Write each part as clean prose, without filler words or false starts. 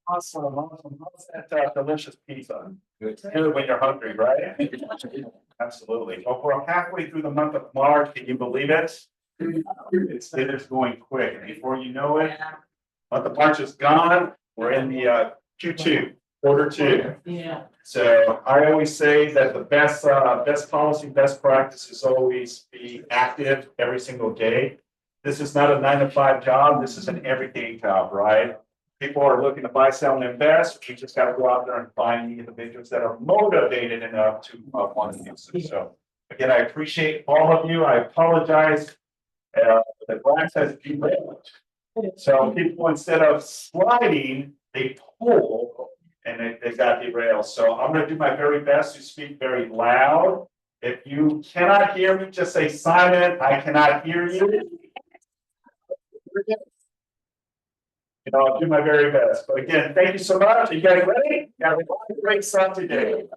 Awesome, awesome. How's that delicious pizza? It's good when you're hungry, right? Absolutely. Well, we're halfway through the month of March. Can you believe it? It is going quick. Before you know it, month of March is gone. We're in the Q2, quarter two. Yeah. So I always say that the best policy, best practice is always be active every single day. This is not a 9-to-5 job. This is an everyday job, right? People are looking to buy, sell, and invest. We just got to go out there and find the individuals that are motivated enough to want to use it. So again, I appreciate all of you. I apologize. The glass has derailed. So people, instead of sliding, they pull and they got derailed. So I'm going to do my very best to speak very loud. If you cannot hear me, just say silent. I cannot hear you. I'll do my very best. But again, thank you so much. Are you guys ready? Got a great stuff today.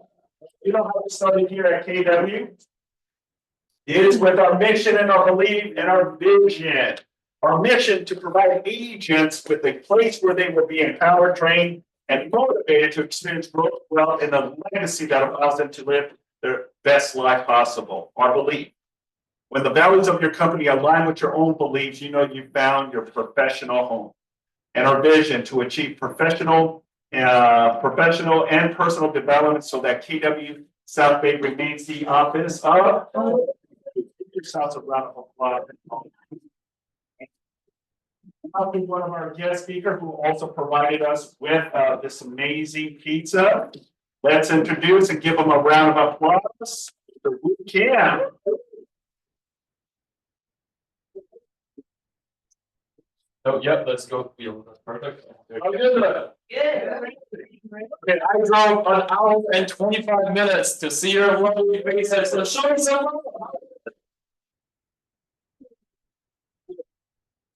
You know how we started here at KW? It is with our mission and our belief and our vision. Our mission to provide agents with a place where they will be empowered, trained, and motivated to experience growth, wealth, and a legacy that allows them to live their best life possible. Our belief. When the values of your company align with your own beliefs, you know you found your professional home. And our vision to achieve professional and personal development so that KW South Bay remains the office of. Yourselves a round of applause. I'll be one of our guest speakers who also provided us with this amazing pizza. Let's introduce and give them a round of applause. We can. Oh, yep, let's go. That's perfect. How good. Yeah. Okay, I drove an hour and 25 minutes to see your lovely face. So show me some love.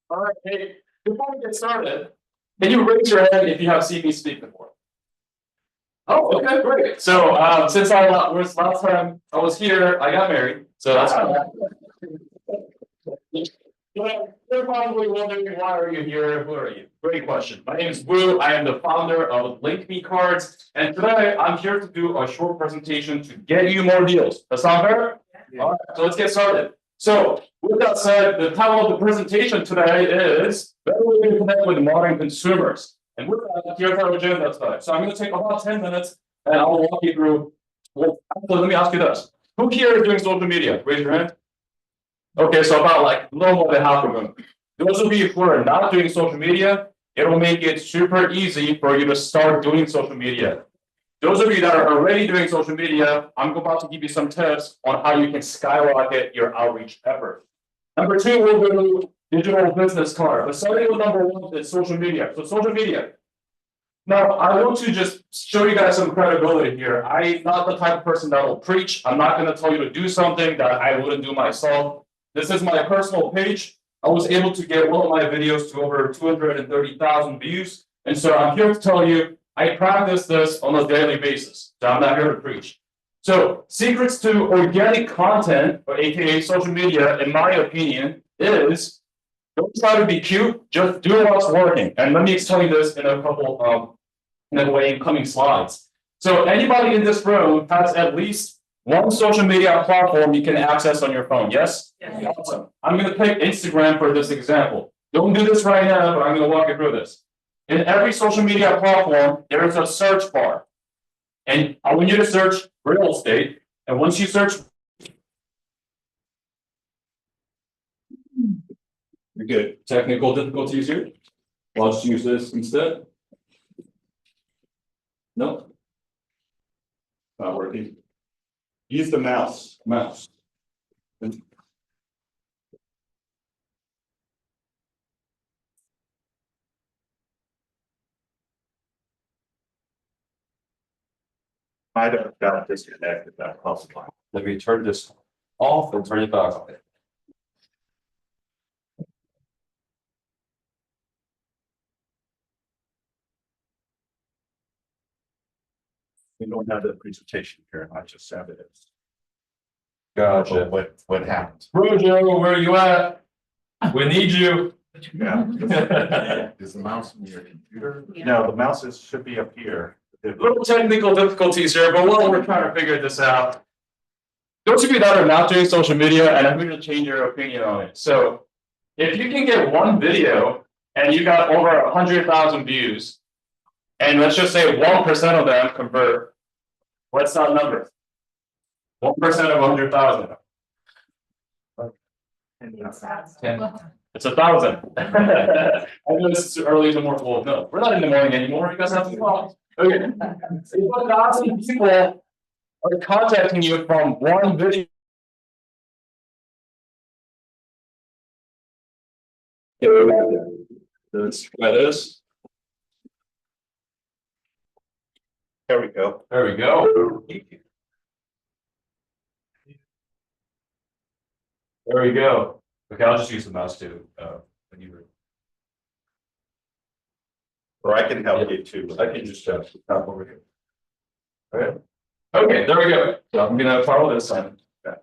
All right, hey, before we get started, can you raise your hand if you have seen me speak before? Oh, okay, great. So since last time I was here, I got married. So that's fine. You're probably wondering, why are you here? Who are you? Great question. My name is Wu. I am the founder of Link Me Cards. And today I'm here to do a short presentation to get you more deals. That sound fair? Yeah. All right, so let's get started. So with that said, the title of the presentation today is Better Way to Connect with Modern Consumers. And with that, here's our agenda today. So I'm going to take about 10 minutes and I'll walk you through. Well, actually, let me ask you this. Who here is doing social media? Raise your hand. Okay, so about like a little more than half of them. Those of you who are not doing social media, it will make it super easy for you to start doing social media. Those of you that are already doing social media, I'm about to give you some tips on how you can skyrocket your outreach effort. Number two, we'll do digital business card. But starting with number one is social media. So social media. Now, I want to just show you guys some credibility here. I'm not the type of person that will preach. I'm not going to tell you to do something that I wouldn't do myself. This is my personal page. I was able to get one of my videos to over 230,000 views. And so I'm here to tell you, I practice this on a daily basis. So I'm not here to preach. So secrets to organic content, or AKA social media, in my opinion, is don't try to be cute, just do what's working. And let me tell you this in a couple of coming slides. So anybody in this room has at least one social media platform you can access on your phone, yes? Yes. Awesome. I'm going to pick Instagram for this example. Don't do this right now, but I'm going to walk you through this. In every social media platform, there is a search bar. And I want you to search real estate. And once you search, you're good. Technical difficulties here? I'll just use this instead. No? Not working. Use the mouse. Mouse. Might have got disconnected that possible. Let me turn this off and turn it back on. We don't have the presentation here. I just have it. Gotcha. What happened? Rojo, where are you at? We need you. Yeah. Is the mouse in your computer? No, the mouse should be up here. Little technical difficulties here, but while we're trying to figure this out. Those of you that are not doing social media, and I'm going to change your opinion on it. So if you can get one video and you got over 100,000 views, and let's just say 1% of them convert, what's that number? 1% of 100,000. It's 1,000. I know this is early in the morning. Well, no, we're not in the morning anymore. You guys have to call. Okay. If 1,000 people are contacting you from one video. Let's try this. There we go. There we go. There we go. Okay, I'll just use the mouse too. Or I can help you too. I can just tap over here. Okay. Okay, there we go. So I'm gonna follow this one. Okay.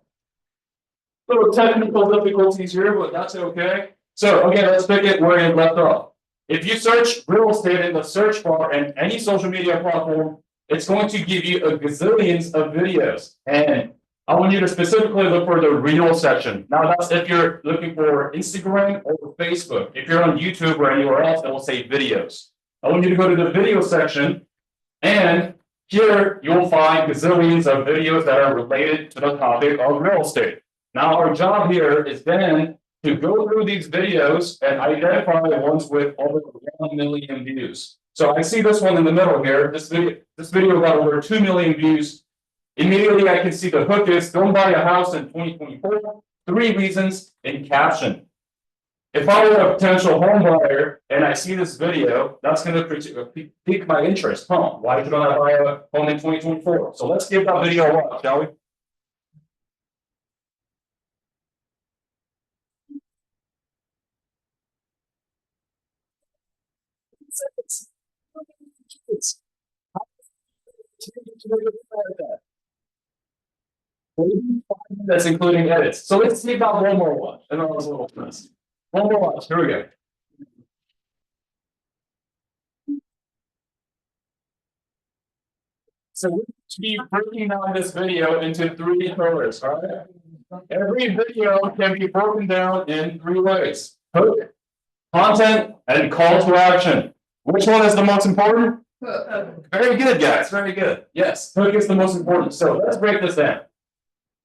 Little technical difficulties here, but that's okay. So again, let's pick it where it left off. If you search real estate in the search bar and any social media platform, it's going to give you a gazillions of videos. And I want you to specifically look for the reel section. Now that's if you're looking for Instagram or Facebook. If you're on YouTube or anywhere else, it will say videos. I want you to go to the video section, and here you'll find gazillions of videos that are related to the topic of real estate. Now our job here is then to go through these videos and identify ones with over 1 million views. So I see this one in the middle here. This video got over 2 million views. Immediately I can see the hook is don't buy a house in 2024. 3 reasons in caption. If I were a potential home buyer and I see this video, that's going to pique my interest. Why should I buy a home in 2024? So let's give that video a watch, shall we? That's including edits. So let's take out one more watch. I know it was a little messy. One more watch. Here we go. So we're going to be breaking down this video into 3 pillars. All right. Every video can be broken down in 3 ways: hook, content, and call to action. Which one is the most important? Very good, guys. Very good. Yes, hook is the most important. So let's break this down.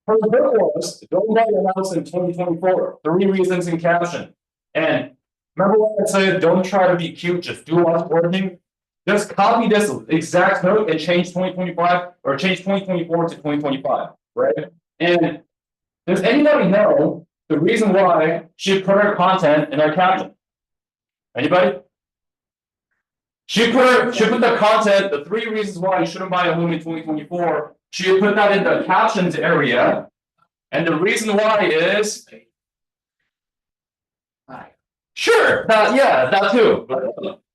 Her book was don't buy a house in 2024. 3 reasons in caption. And remember what I said? Don't try to be cute. Just do what's working. Just copy this exact note and change 2025 or change 2024 to 2025, right? And does anybody know the reason why she put her content in her caption? Anybody? She put the content, the 3 reasons why you shouldn't buy a home in 2024. She put that in the captions area, and the reason why is sure, that too.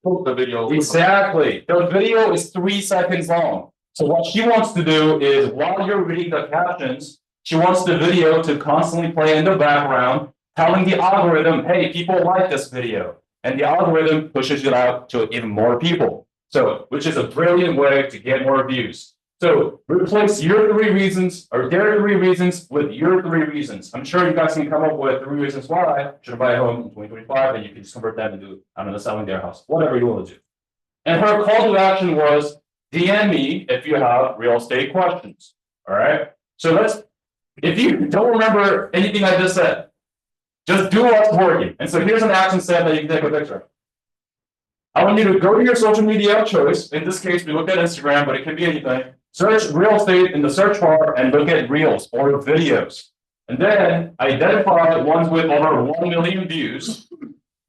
The video exactly. The video is 3 seconds long. So what she wants to do is while you're reading the captions, she wants the video to constantly play in the background, telling the algorithm, hey, people like this video. And the algorithm pushes it out to even more people. So, which is a brilliant way to get more views. So replace your 3 reasons or their 3 reasons with your 3 reasons. I'm sure you guys can come up with 3 reasons why should I buy a home in 2025, and you can just convert that into, I don't know, selling their house, whatever you want to do. And her call to action was DM me if you have real estate questions. All right. So if you don't remember anything I just said, just do what's working. And so here's an action step that you can take a picture of. I want you to go to your social media of choice. In this case, we looked at Instagram, but it can be anything. Search real estate in the search bar and look at reels or videos. And then identify ones with over 1 million views.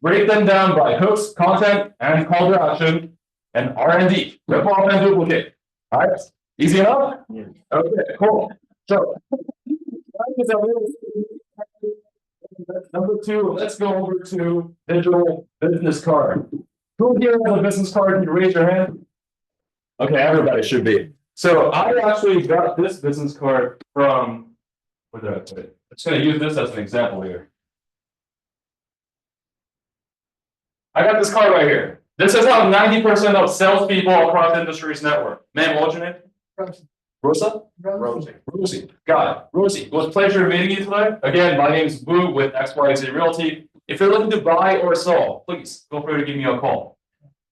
Break them down by hooks, content, and call to action, and R&D. Rip off and duplicate. All right? Easy enough? Yeah. Okay, cool. So, number 2, let's go over to digital business card. Who here has a business card? Can you raise your hand? Okay, everybody should be. So I actually got this business card from, where did I put it? I'm just going to use this as an example here. I got this card right here. This is how 90% of salespeople across industries network. Ma'am, what's your name? Rosa? Rosie. Rosie. Got it. Rosie, it was a pleasure meeting you today. Again, my name is Wu with XYZ Realty. If you're looking to buy or sell, please feel free to give me a call.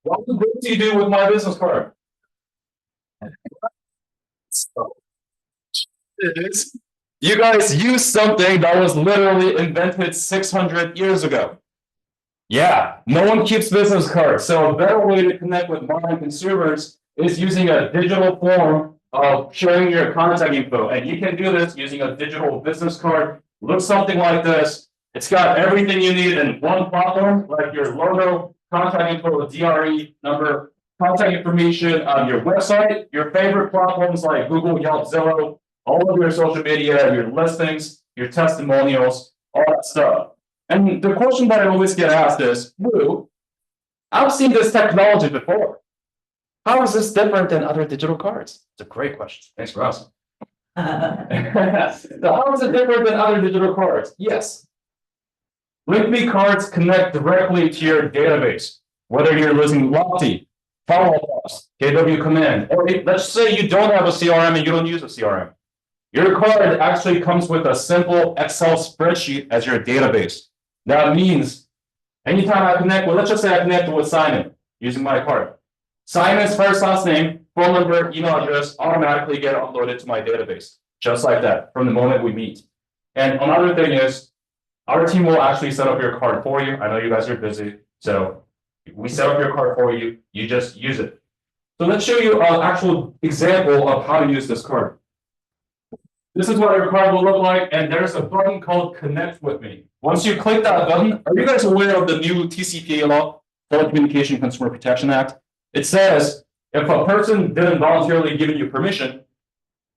What do you do with my business card? You guys use something that was literally invented 600 years ago. Yeah, no one keeps business cards. So a better way to connect with modern consumers is using a digital form of sharing your contact info. And you can do this using a digital business card. Looks something like this. It's got everything you need in one platform, like your logo, contact info, DRE number, contact information on your website, your favorite platforms like Google, Yelp, Zillow, all of your social media, your listings, your testimonials, all that stuff. And the question that I always get asked is, Wu, I've seen this technology before. How is this different than other digital cards? It's a great question. Thanks for asking. So how is it different than other digital cards? Yes. LinkMe cards connect directly to your database, whether you're using Lofty, follow-ups, KW command, or let's say you don't have a CRM and you don't use a CRM. Your card actually comes with a simple Excel spreadsheet as your database. That means anytime I connect with, let's just say I connect with Simon using my card. Simon's first, last name, phone number, email address automatically get uploaded to my database, just like that, from the moment we meet. And another thing is, our team will actually set up your card for you. I know you guys are busy, so we set up your card for you. You just use it. So let's show you an actual example of how to use this card. This is what your card will look like, and there's a button called Connect with Me. Once you click that button, are you guys aware of the new TCPA law, Telecommunication Consumer Protection Act? It says if a person didn't voluntarily give you permission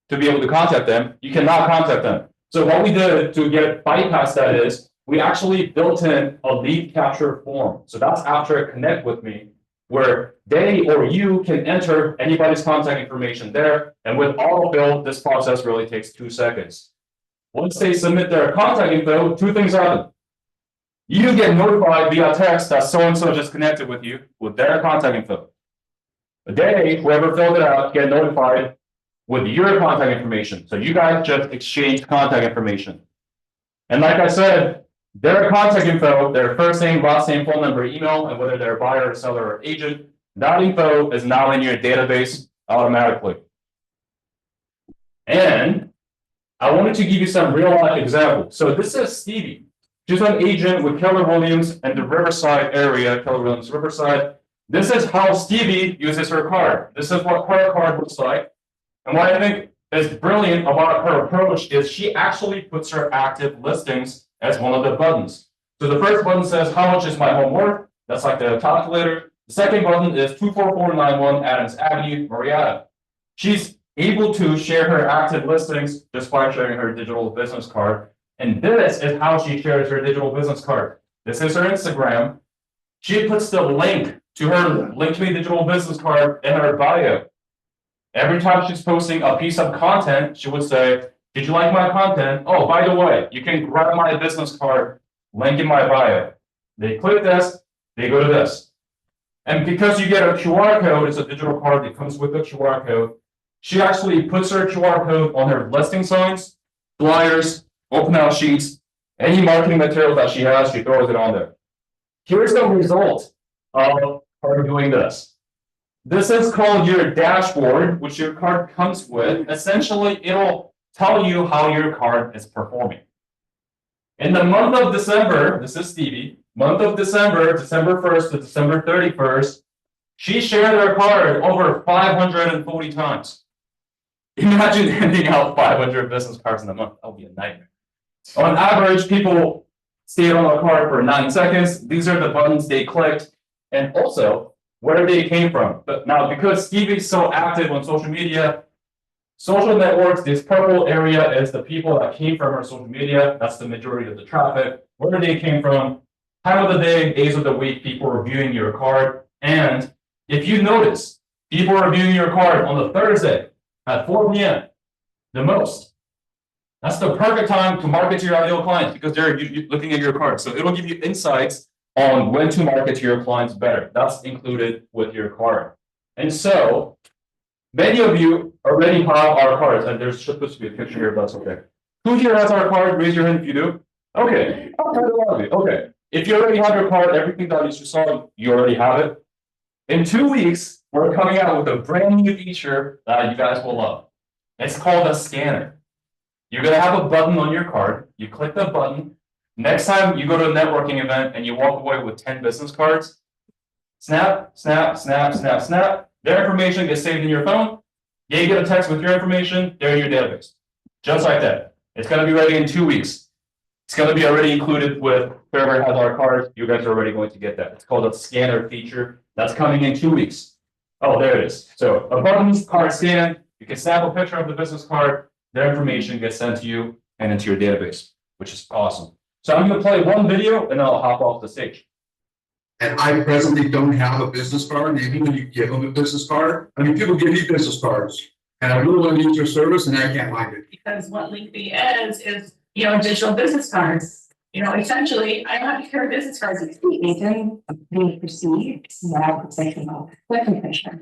to be able to contact them, you cannot contact them. So what we did to get bypass that is we actually built in a lead capture form. So that's after Connect with Me, where they or you can enter anybody's contact information there. And with autofill, this process really takes 2 seconds. Once they submit their contact info, 2 things happen. You get notified via text that so-and-so just connected with you with their contact info. They, whoever filled it out, get notified with your contact information. So you guys just exchange contact information. And like I said, their contact info, their first name, last name, phone number, email, and whether they're a buyer, seller, or agent, that info is now in your database automatically. And I wanted to give you some real life examples. So this is Stevie. She's an agent with Keller Williams in the Riverside area, Keller Williams Riverside. This is how Stevie uses her card. This is what her card looks like. And what I think is brilliant about her approach is she actually puts her active listings as one of the buttons. So the first button says, how much is my home worth? That's like the calculator. The second button is 24491 Adams Avenue, Marietta. She's able to share her active listings just by sharing her digital business card. And this is how she shares her digital business card. This is her Instagram. She puts the link to her LinkedIn digital business card in her bio. Every time she's posting a piece of content, she would say, did you like my content? Oh, by the way, you can grab my business card, link in my bio. They click this, they go to this. And because you get a QR code, it's a digital card that comes with a QR code. She actually puts her QR code on her listing signs, flyers, open house sheets, any marketing material that she has, she throws it on there. Here's the result of her doing this. This is called your dashboard, which your card comes with. Essentially, it'll tell you how your card is performing. In the month of December, this is Stevie, month of December, December 1st to December 31st, she shared her card over 540 times. Imagine handing out 500 business cards in a month. That would be a nightmare. On average, people stayed on the card for 9 seconds. These are the buttons they clicked, and also where they came from. But now, because Stevie's so active on social media, social networks, this purple area is the people that came from her social media. That's the majority of the traffic. Where they came from, time of the day, days of the week, people are viewing your card. And if you notice, people are viewing your card on the Thursday at 4 p.m. the most. That's the perfect time to market to your ideal clients because they're looking at your card. So it'll give you insights on when to market to your clients better. That's included with your card. And so many of you already have our cards, and there's supposed to be a picture here, but that's okay. Who here has our card? Raise your hand if you do. Okay, okay. If you already have your card, everything that you saw, you already have it. In 2 weeks, we're coming out with a brand new feature that you guys will love. It's called a scanner. You're gonna have a button on your card. You click the button. Next time you go to a networking event and you walk away with 10 business cards, snap, snap, snap, snap, snap. Their information gets saved in your phone. You get a text with your information, they're in your database. Just like that. It's gonna be ready in 2 weeks. It's gonna be already included with whoever has our cards. You guys are already going to get that. It's called a scanner feature. That's coming in 2 weeks. Oh, there it is. So a button, card scan. You can snap a picture of the business card. Their information gets sent to you and into your database, which is awesome. So I'm gonna play one video and then I'll hop off the stage. And I presently don't have a business card, maybe when you give them a business card, I mean, people give me business cards. And I really want to use your service and I can't find it. Because what LinkMe is, digital business cards. Essentially, I don't have to carry business cards. They can be perceived more professional, like professional.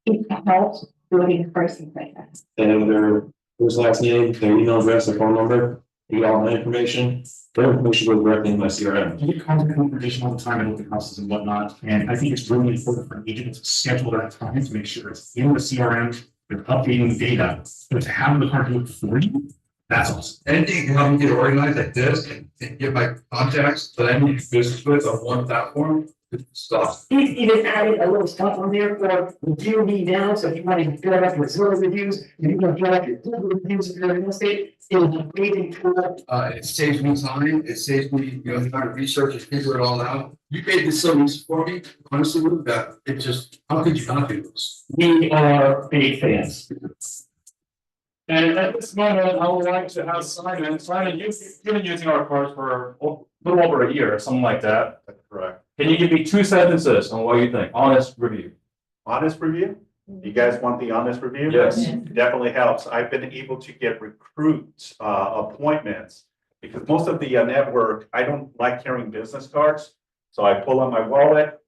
It helps building first impressions. And their first last name, their email address, their phone number, you get all my information. Their information goes directly in my CRM. You get contact information all the time in open houses and whatnot, and I think it's really important for an agent to schedule that time to make sure it's in the CRM with updating the data, but to have the card do it for you, that's awesome. Anything to help me get organized like this and get my contacts that I need to do business with on one platform, stuff. He's even added a little stuff on there for review me now, so if you want to fill out your Zillow reviews, if you want to fill out your Google reviews if you're in real estate, it's an amazing tool. It saves me time, it saves me, trying to research and figure it all out. You made this so easy for me, honestly, with that, it just, how could you not do this? We are big fans. And at this moment, I would like to have Simon. Simon, you've been using our cards for a little over a year, something like that. That's correct. Can you give me 2 sentences on what you think? Honest review. Honest review? You guys want the honest review? Yes. Definitely helps. I've been able to get recruits, appointments. Because most of the network, I don't like carrying business cards. So I pull out my wallet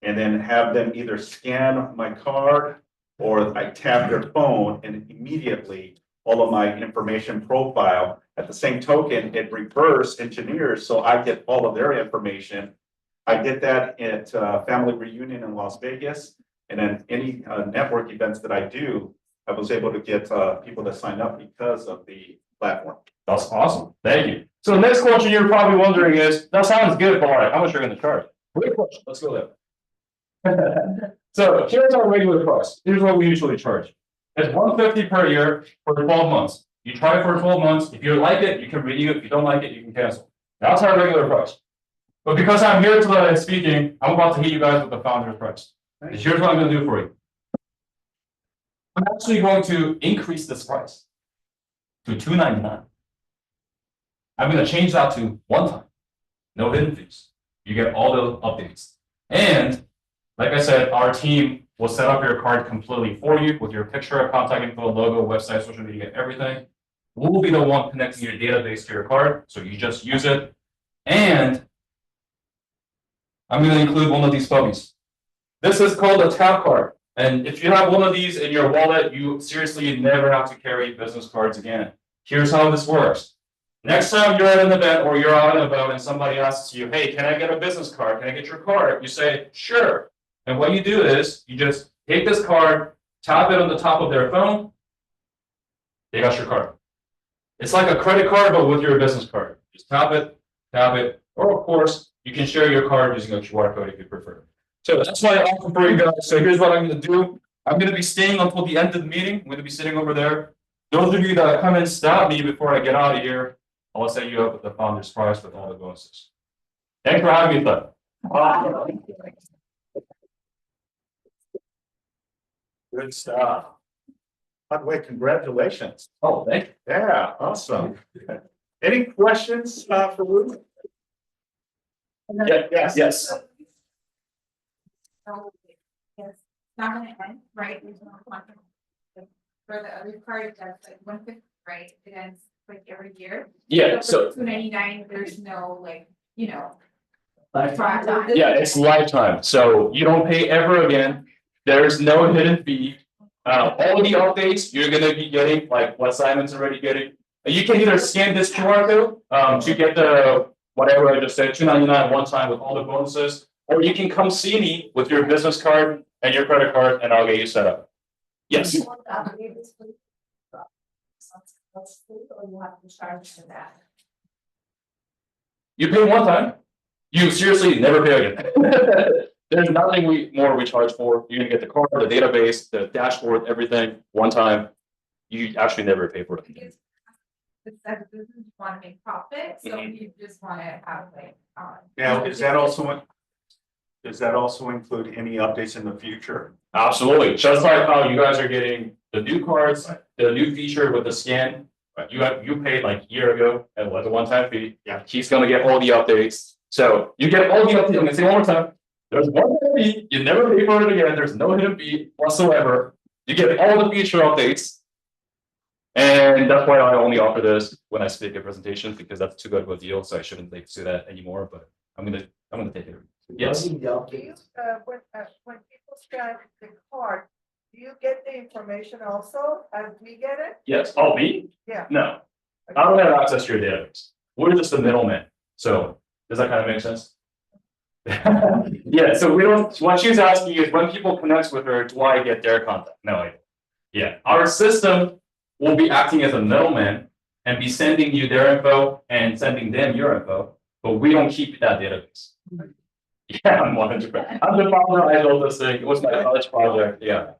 and then have them either scan my card or I tap their phone and immediately all of my information profile. At the same token, it reverse engineers, so I get all of their information. I did that at family reunion in Las Vegas, and then any network events that I do, I was able to get people to sign up because of the platform. That's awesome. Thank you. So the next question you're probably wondering is, that sounds good, but all right, how much are you going to charge? Great question. Let's go there. So here's our regular price. Here's what we usually charge. It's $150 per year for 12 months. You try it for 12 months. If you like it, you can renew. If you don't like it, you can cancel. That's our regular price. But because I'm here today speaking, I'm about to hit you guys with the founder's price. And here's what I'm going to do for you. I'm actually going to increase this price to $299. I'm going to change that to one time. No hidden fees. You get all the updates. And like I said, our team will set up your card completely for you with your picture, contact info, logo, website, social media, everything. We'll be the one connecting your database to your card, so you just use it. And I'm going to include one of these puppies. This is called a tap card. And if you have one of these in your wallet, you seriously never have to carry business cards again. Here's how this works. Next time you're at an event or you're out and about and somebody asks you, hey, can I get a business card? Can I get your card? You say, sure. And what you do is you just take this card, tap it on the top of their phone. They got your card. It's like a credit card, but with your business card. Just tap it, or of course, you can share your card using a QR code if you prefer. So that's my offer for you guys. So here's what I'm going to do. I'm going to be staying until the end of the meeting. I'm going to be sitting over there. Those of you that come and stop me before I get out of here, I'll set you up with the founder's price with all the bonuses. Thanks for having me, Doug. Good stuff. By the way, congratulations. Oh, thank you. Yeah, awesome. Any questions for Ruth? Yes. Yes, not gonna end, right? There's no contract. For the other card, that's like 150, right? It ends like every year. Yeah, so $299, there's no Yeah, it's lifetime, so you don't pay ever again. There's no hidden fee. All the updates you're gonna be getting, like what Simon's already getting. You can either scan this QR code, to get the, whatever I just said, $2.99 one time with all the bonuses. Or you can come see me with your business card and your credit card and I'll get you set up. Yes, you pay one time, you seriously never pay again. There's nothing we charge for. You're gonna get the card, the database, the dashboard, everything, one time. You actually never pay for it. It's that business want to make profit, so you just want to have like. Now, does that also include any updates in the future? Absolutely, just like how you guys are getting the new cards, the new feature with the scan. You paid like a year ago, and it was a one-time fee. Yeah. He's gonna get all the updates. So you get all the updates. I'm gonna say one more time. There's one fee, you never pay for it again. There's no hidden fee whatsoever. You get all the feature updates. And that's why I only offer this when I speak at presentations, because that's too good of a deal, so I shouldn't like do that anymore, but I'm gonna take it. Yes. Do you, when people scan the card, do you get the information also as we get it? Yes. Oh, me? Yeah. No, I don't have access to your database. We're just the middleman. So does that kind of make sense? Yeah, so we don't, what she's asking is when people connect with her, do I get their contact? No, I don't. Yeah, our system will be acting as a middleman and be sending you their info and sending them your info, but we don't keep that database. Yeah, I'm 100%. I'm the founder. I built this thing. It was my college project. Yeah.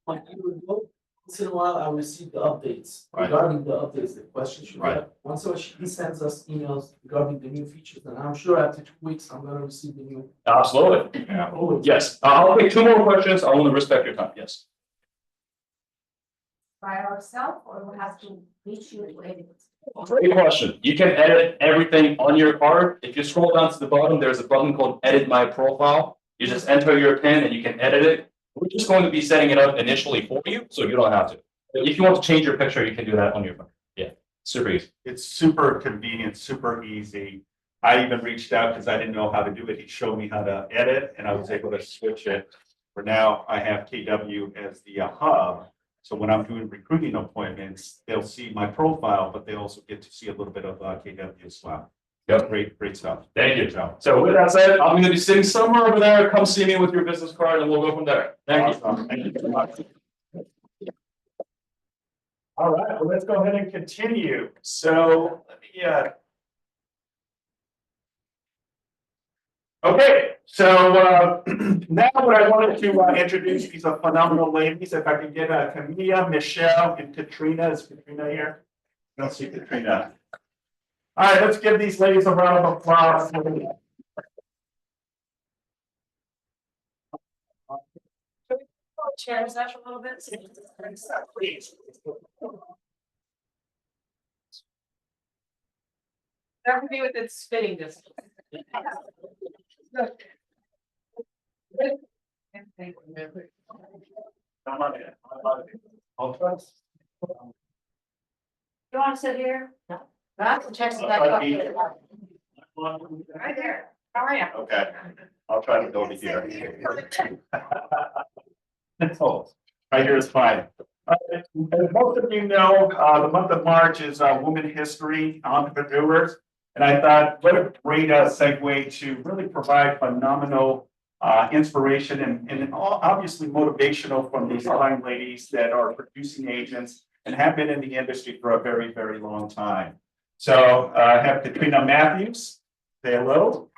Once in a while, I receive the updates Right. regarding the updates, the questions. Right. Once in a while, he sends us emails regarding the new features, and I'm sure after 2 weeks, I'm gonna receive the new. Absolutely. Yeah. Always. Yes. I'll take 2 more questions. I want to respect your time. Yes. By ourselves, or we have to reach you to edit? Great question. You can edit everything on your card. If you scroll down to the bottom, there's a button called Edit My Profile. You just enter your PIN and you can edit it. We're just going to be setting it up initially for you, so you don't have to. If you want to change your picture, you can do that on your phone. Yeah, super easy. It's super convenient, super easy. I even reached out because I didn't know how to do it. He showed me how to edit and I was able to switch it. For now, I have KW as the hub. So when I'm doing recruiting appointments, they'll see my profile, but they also get to see a little bit of KW as well. Yep. Great stuff. Thank you, Joe. So with that said, I'm going to be sitting somewhere over there. Come see me with your business card and we'll go from there. Thank you. Awesome. Thank you very much. All right, well, let's go ahead and continue. So let me, okay, so now what I wanted to introduce these are phenomenal ladies. If I could get Camilla, Michelle, and Katrina. Is Katrina here? I don't see Katrina. All right, let's give these ladies a round of applause. Chairs up a little bit. Please. That would be with its spitting distance. Come on in. All trust. You want to sit here? No. That's the checks that Right there. How are you? Okay, I'll try to go to here. Oh, right here is fine. As most of you know, the month of March is Women History Entrepreneurs. And I thought, what a great segue to really provide phenomenal inspiration and obviously motivational from these fine ladies that are producing agents and have been in the industry for a very, very long time. So I have Katrina Matthews, say hello.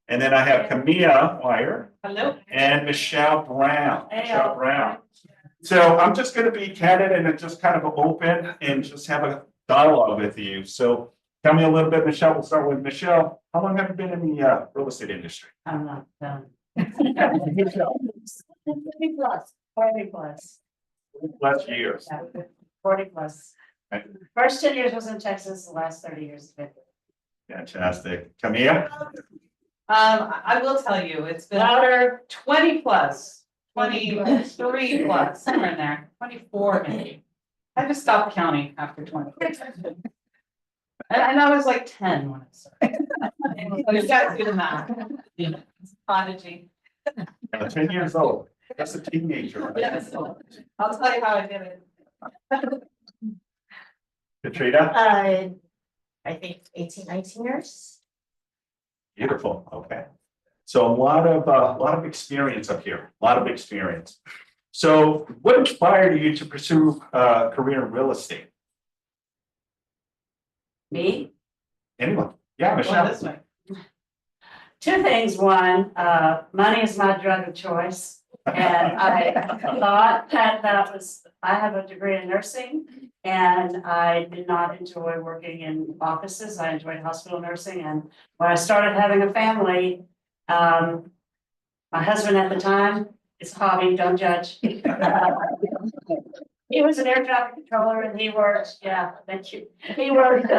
And then I have Camilla Wire. Hello. And Michelle Brown. Hey. Michelle Brown. So I'm just going to be candid and just kind of open and just have a dialogue with you. So tell me a little bit, Michelle. We'll start with Michelle. How long have you been in the real estate industry? I'm not done. 20 plus years. 40 plus. Okay. First 10 years was in Texas, the last 30 years. Fantastic. Camilla? I will tell you, it's been Louder. 20 plus, 23 plus, somewhere in there, 24 maybe. I just stopped counting after 20. And I was like 10 when I started. So you guys do the math. Prodigy. 10 years old, that's a teenager. right? Yes. I'll tell you how I did it. Katrina, I think 18, 19 years. beautiful, okay. So a lot of experience up here, a lot of experience. So what inspired you to pursue a career in real estate? Me? Anyone? Yeah, Going Michelle. this way. Two things. One, money is my drug of choice. And I thought I have a degree in nursing and I did not enjoy working in offices. I enjoyed hospital nursing. And when I started having a family, my husband at the time, it's a hobby, don't judge. He was an air traffic controller and he worked, yeah, thank you. He worked,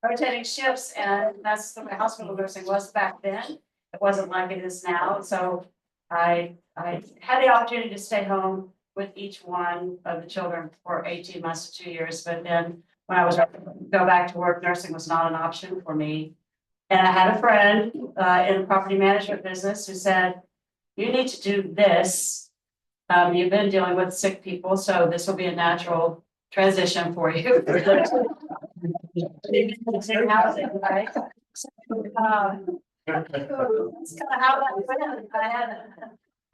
rotating shifts, and that's the way hospital nursing was back then. It wasn't like it is now, so I had the opportunity to stay home with each one of the children for 18 months to 2 years, but then when I was go back to work, nursing was not an option for me. And I had a friend in the property management business who said, you need to do this. You've been dealing with sick people, so this will be a natural transition for you. Housing, right? That's kind of how that went.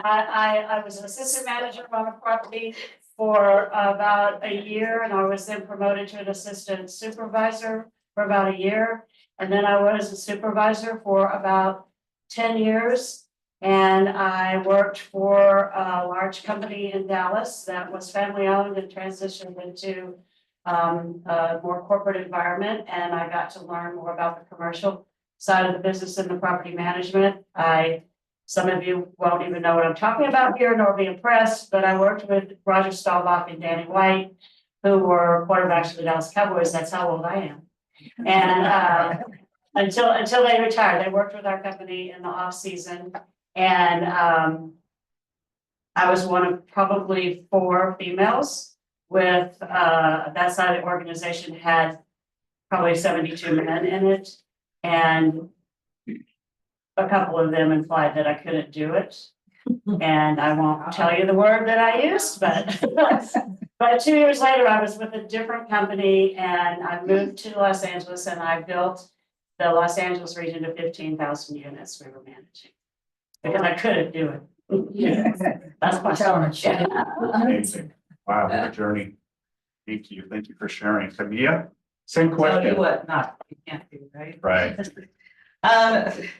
I was an assistant manager on a property for about a year, and I was then promoted to an assistant supervisor for about a year. And then I was a supervisor for about 10 years. And I worked for a large company in Dallas that was family owned and transitioned into a more corporate environment. And I got to learn more about the commercial side of the business and the property management. Some of you won't even know what I'm talking about here, nor be impressed, but I worked with Roger Staubach and Danny White, who were quarterbacks for the Dallas Cowboys. That's how old I am. And until they retired, they worked with our company in the off season. And I was one of probably 4 females with that side of the organization had probably 72 men in it. And a couple of them implied that I couldn't do it. And I won't tell you the word that I used, but 2 years later, I was with a different company and I moved to Los Angeles and I built the Los Angeles region to 15,000 units we were managing. Because I couldn't do it. Yeah. That's my challenge. Amazing. Wow, what a journey. Thank you for sharing. Camilla, same Tell you question. what, not, you can't do, right? Right.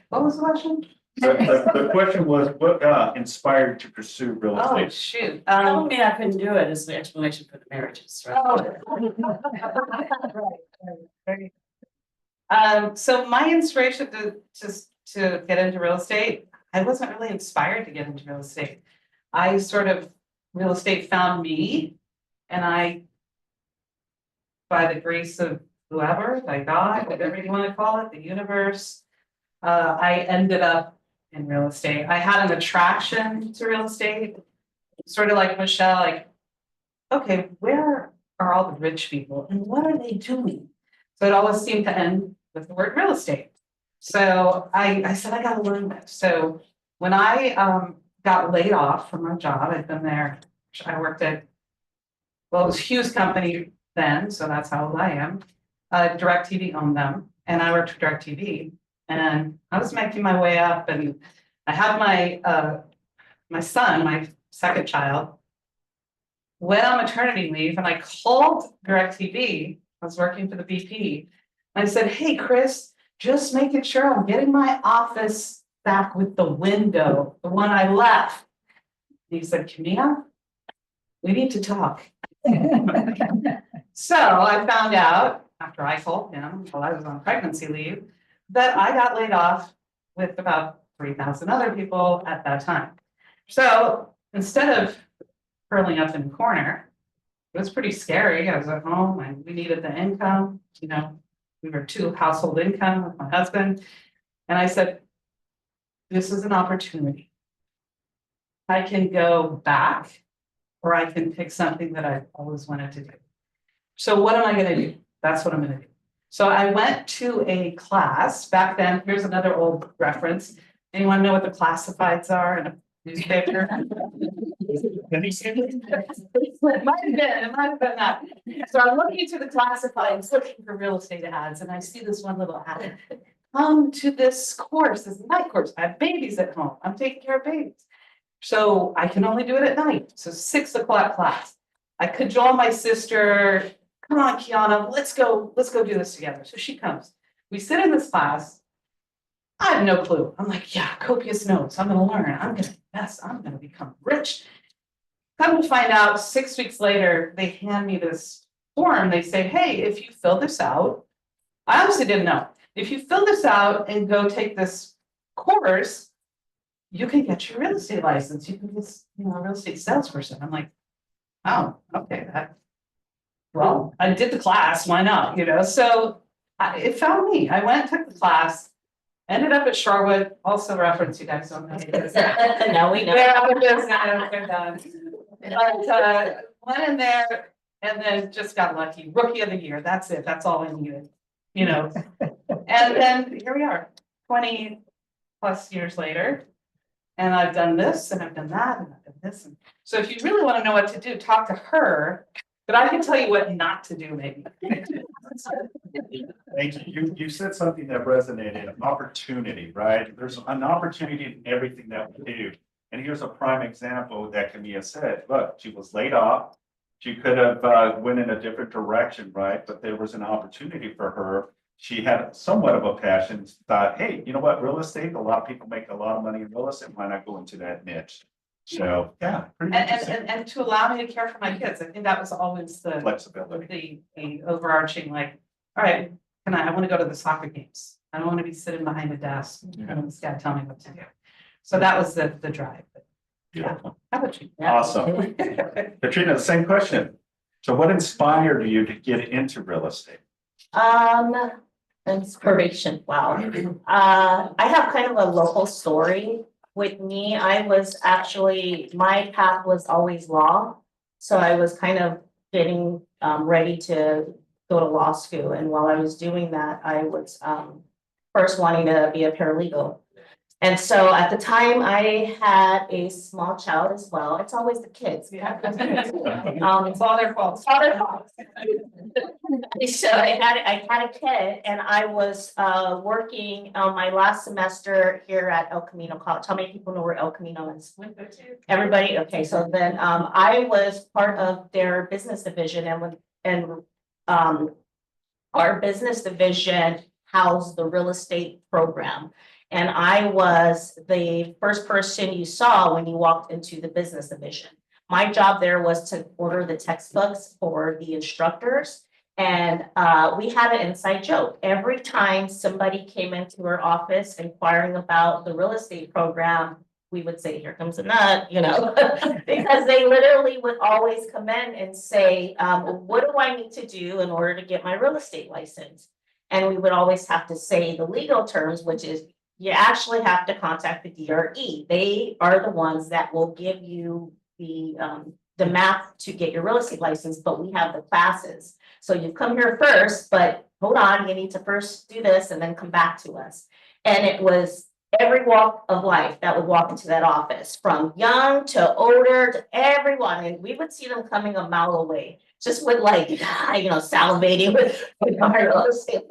What was the question? The question was, what inspired to pursue real Oh, estate? shoot. Told me I couldn't do it is the explanation for the marriages, right? So my inspiration to get into real estate, I wasn't really inspired to get into real estate. Real estate found me, and by the grace of whoever, by God, whatever you want to call it, the universe, I ended up in real estate. I had an attraction to real estate, sort of like Michelle, like, okay, where are all the rich people and what are they doing? So it always seemed to end with the word real estate. So I said, I gotta learn this. So when I got laid off from my job, I'd been there, I worked at, well, it was Hughes Company then, so that's how old I am. DirecTV owned them, and I worked for DirecTV, and I was making my way up, and I had my son, my second child, went on maternity leave, and I called DirecTV. I was working for the BP. I said, hey, Chris, just making sure I'm getting my office back with the window, the one I left. And he said, Camilla, we need to talk. So I found out after I told him while I was on pregnancy leave that I got laid off with about 3,000 other people at that time. So instead of curling up in the corner, it was pretty scary. I was at home and we needed the income, we were 2 household income with my husband. And I said, this is an opportunity. I can go back or I can pick something that I've always wanted to do. So what am I going to do? That's what I'm going to do. So I went to a class back then. Here's another old reference. Anyone know what the classifieds are in a newspaper? It might have been that. So I'm looking through the classifieds, looking for real estate ads, and I see this one little ad. Come to this course, this night course. I have babies at home. I'm taking care of babies. So I can only do it at night. So 6 o'clock class. I cajole my sister, come on, Kiana, let's go do this together. So she comes. We sit in this class. I have no clue. I'm like, yeah, copious notes. I'm gonna learn. I'm gonna invest. I'm gonna become rich. Come to find out, 6 weeks later, they hand me this form. They say, hey, if you fill this out, I honestly didn't know. If you fill this out and go take this course, you can get your real estate license. You can just, a real estate salesperson. I'm like, oh, okay, well, I did the class, why not, So it found me. I went and took the class, ended up at Sherwood, also reference, you guys don't know. No, we know. They're out of business, they're done. But went in there and then just got lucky. Rookie of the year, that's it, that's all I needed, And then here we are, 20 plus years later. And I've done this and I've done that and I've done this. And so if you really want to know what to do, talk to her, but I can tell you what not to do maybe. Thank you. You said something that resonated, opportunity, right? There's an opportunity in everything that we do. And here's a prime example that Camilla said, look, she was laid off. She could have went in a different direction, right? But there was an opportunity for her. She had somewhat of a passion, thought, hey, you know what, real estate, a lot of people make a lot of money in real estate, why not go into that niche? So, yeah. And to allow me to care for my kids, I think that was always the Flexibility. the overarching, like, all right, I want to go to the soccer games. I don't want to be sitting behind a desk and this guy tell me what to do. So that was the drive. Beautiful. How about you? Awesome. Katrina, the same question. So what inspired you to get into real estate? Inspiration. Wow. I have kind of a local story with me. I was actually, my path was always law. So I was kind of getting ready to go to law school. And while I was doing that, I was first wanting to be a paralegal. And so at the time I had a small child as well. It's always the kids. It's all their fault. It's all their fault. So I had a kid and I was working on my last semester here at El Camino College. How many people know where El Camino is? Everybody? Okay, so then I was part of their business division and our business division housed the real estate program. And I was the first person you saw when you walked into the business division. My job there was to order the textbooks for the instructors. And we had an inside joke. Every time somebody came into our office inquiring about the real estate program, we would say, here comes a nut, because they literally would always come in and say, what do I need to do in order to get my real estate license? And we would always have to say the legal terms, which is you actually have to contact the DRE. They are the ones that will give you the map to get your real estate license, but we have the classes. So you come here first, but hold on, you need to first do this and then come back to us. And it was every walk of life that would walk into that office, from young to older to everyone. And we would see them coming a mile away, just with salivating with our real estate.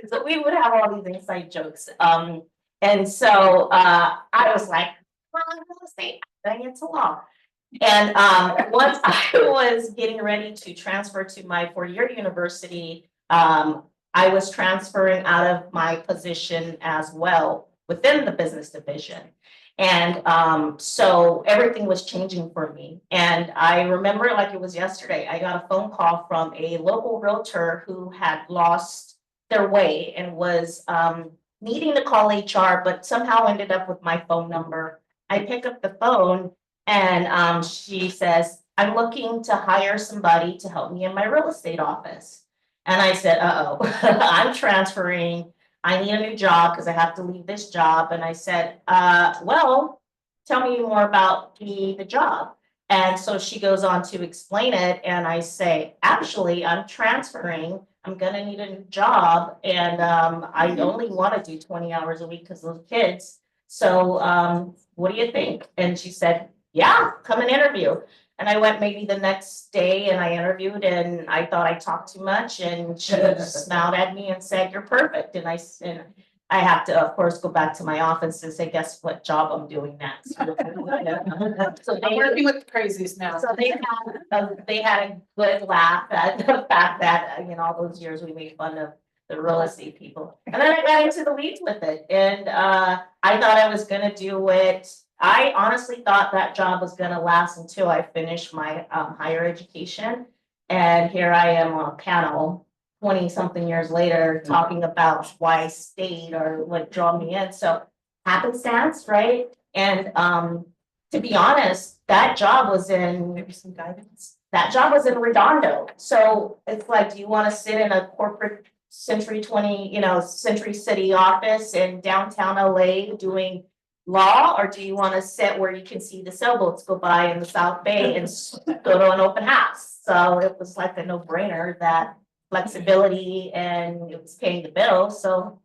So we would have all these inside jokes. And so I was like, real estate, bang into law. And once I was getting ready to transfer to my four-year university, I was transferring out of my position as well within the business division. And so everything was changing for me. And I remember like it was yesterday, I got a phone call from a local realtor who had lost their way and was needing to call HR, but somehow ended up with my phone number. I pick up the phone and she says, I'm looking to hire somebody to help me in my real estate office. And I said, I'm transferring. I need a new job because I have to leave this job. And I said, well, tell me more about the job. And so she goes on to explain it, and I say, actually, I'm transferring, I'm gonna need a new job, and I only wanna do 20 hours a week because of the kids. So what do you think? And she said, yeah, come and interview. And I went maybe the next day and I interviewed, and I thought I talked too much, and she smiled at me and said, you're perfect. And I have to, of course, go back to my office and say, guess what job I'm doing next? So I'm working with the crazies now. so they had a good laugh at the fact that, all those years we made fun of the real estate people. And then I got into the weeds with it, and I thought I was gonna do it. I honestly thought that job was gonna last until I finished my higher education. And here I am on a panel 20-something years later, talking about why I stayed or what drew me in. So happenstance, right? And to be honest, that job was in, maybe some guidance. That job was in Redondo. So it's like, do you want to sit in a corporate Century City office in downtown LA doing law, or do you want to sit where you can see the sailboats go by in the South Bay and go to an open house? So it was like a no-brainer, that flexibility, and it was paying the bill. So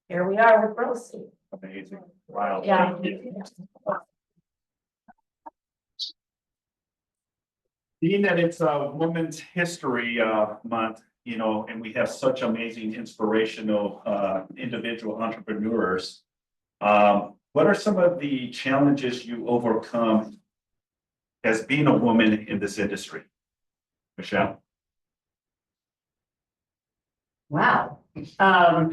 here we are with real estate. Amazing. Wow. Yeah. Thank you. Being that it's a Women's History Month, and we have such amazing, inspirational individual entrepreneurs. What are some of the challenges you overcome as being a woman in this industry? Michelle? Wow. Oh,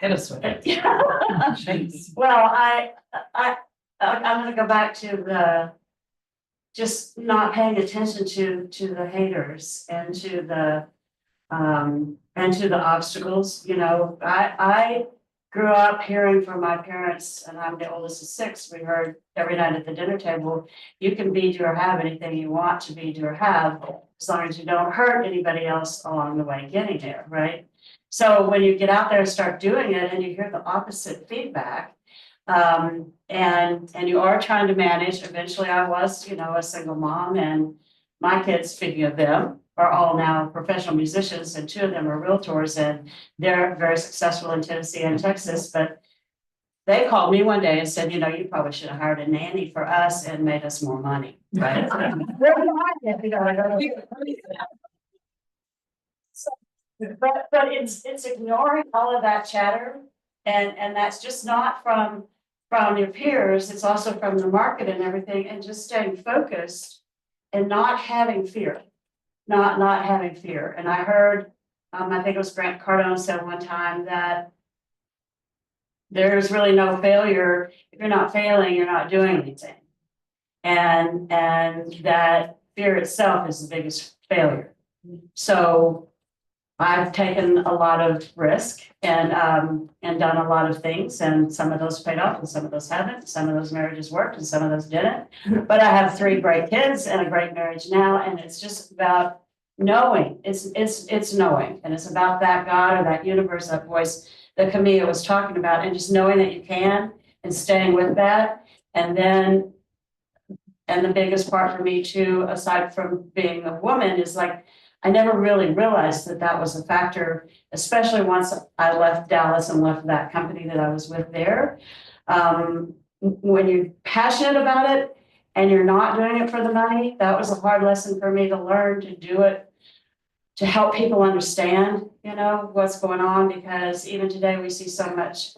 hit us with it. Jeez. Well, I'm gonna go back to the just not paying attention to the haters and to the obstacles. I grew up hearing from my parents, and I'm the oldest of 6. We heard every night at the dinner table, you can be, do, or have anything you want to be, do, or have, as long as you don't hurt anybody else along the way getting there, right? So when you get out there and start doing it and you hear the opposite feedback, and you are trying to manage, eventually I was, a single mom, and my kids, speaking of them, are all now professional musicians, and 2 of them are realtors, and they're very successful in Tennessee and Texas. But they called me one day and said, you probably should have hired a nanny for us and made us more money, right? But it's ignoring all of that chatter, and that's just not from your peers, it's also from the market and everything, and just staying focused and not having fear. Not having fear. And I heard, I think it was Grant Cardone said one time that there's really no failure. If you're not failing, you're not doing anything. And that fear itself is the biggest failure. So I've taken a lot of risk and done a lot of things, and some of those paid off and some of those haven't. Some of those marriages worked and some of those didn't. But I have 3 great kids and a great marriage now, and it's just about knowing. It's knowing, and it's about that God or that universe, that voice that Camilla was talking about, and just knowing that you can and staying with that. And then, and the biggest part for me too, aside from being a woman, is like, I never really realized that was a factor, especially once I left Dallas and left that company that I was with there. When you're passionate about it and you're not doing it for the money, that was a hard lesson for me to learn, to do it, to help people understand, what's going on, because even today we see so much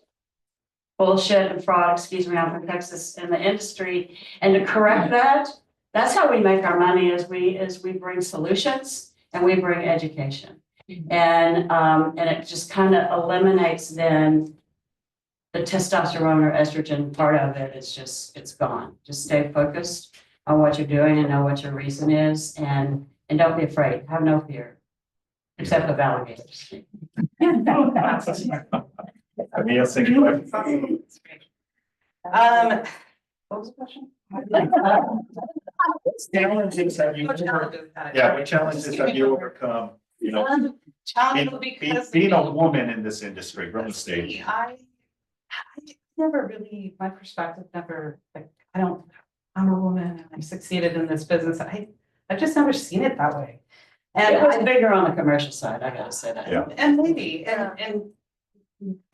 bullshit and fraud, I'm from Texas, in the industry. And to correct that, that's how we make our money, is we bring solutions. And we bring education, and it just kind of eliminates then the testosterone or estrogen part of it. It's gone. Just stay focused on what you're doing and know what your reason is, and don't be afraid. Have no fear, except of alligators. What was the question? What challenges have you what challenges have you overcome, being a woman in this industry, real estate? I never really, my perspective never, I'm a woman and I succeeded in this business. I've just never seen it that way. It And was I, bigger on the commercial side, I gotta say that. Yeah. and maybe, and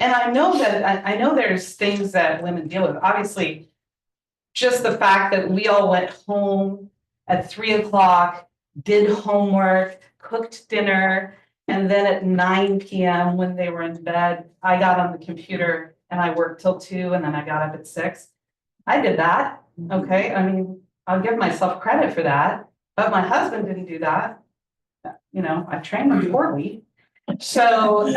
I know that, I know there's things that women deal with, obviously. Just the fact that we all went home at 3 o'clock, did homework, cooked dinner. And then at 9 p.m. when they were in bed, I got on the computer and I worked till 2 and then I got up at 6. I did that, okay, I mean, I'll give myself credit for that, but my husband didn't do that. You know, I trained him poorly. So,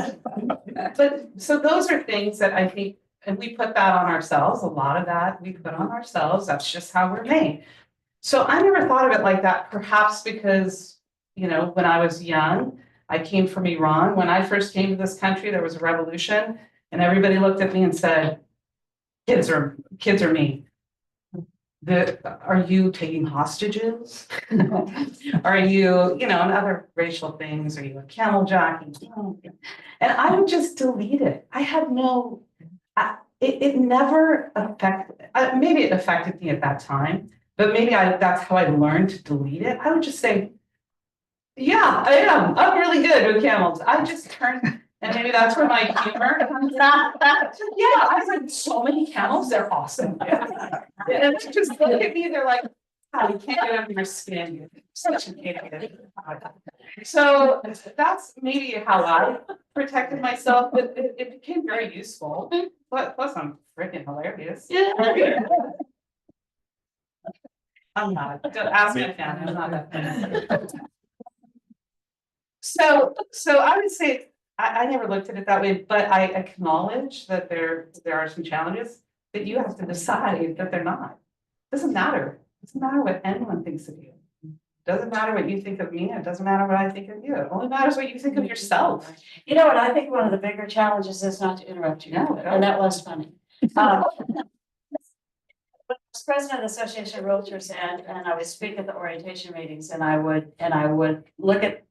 so those are things that I think, and we put that on ourselves, a lot of that we put on ourselves, that's just how we're made. So I never thought of it like that, perhaps because, you know, when I was young, I came from Iran. When I first came to this country, there was a revolution and everybody looked at me and said, kids are mean. Are you taking hostages? Are you, you know, and other racial things? Are you a camel jacking? And I would just delete it. I had no, it never affected, maybe it affected me at that time, but maybe that's how I learned to delete it. I would just say, yeah, I am. I'm really good with camels. I just turned, and maybe that's where my humor comes out. Yeah, I said, so many camels, they're awesome. And they just look at me, they're like, oh, you can't get under your skin. You're such an idiot. So that's maybe how I protected myself, but it became very useful. But plus I'm freaking hilarious. I'm not, don't ask my family, I'm not that funny. So I would say, I never looked at it that way, but I acknowledge that there are some challenges, but you have to decide that they're not. Doesn't matter. Doesn't matter what anyone thinks of you. Doesn't matter what you think of me. It doesn't matter what I think of you. It only matters what you think of yourself. You know what, I think one of the bigger challenges is not to interrupt you, No, and that was funny. When I was president of the Association of Realtors and I would speak at the orientation meetings and I would look at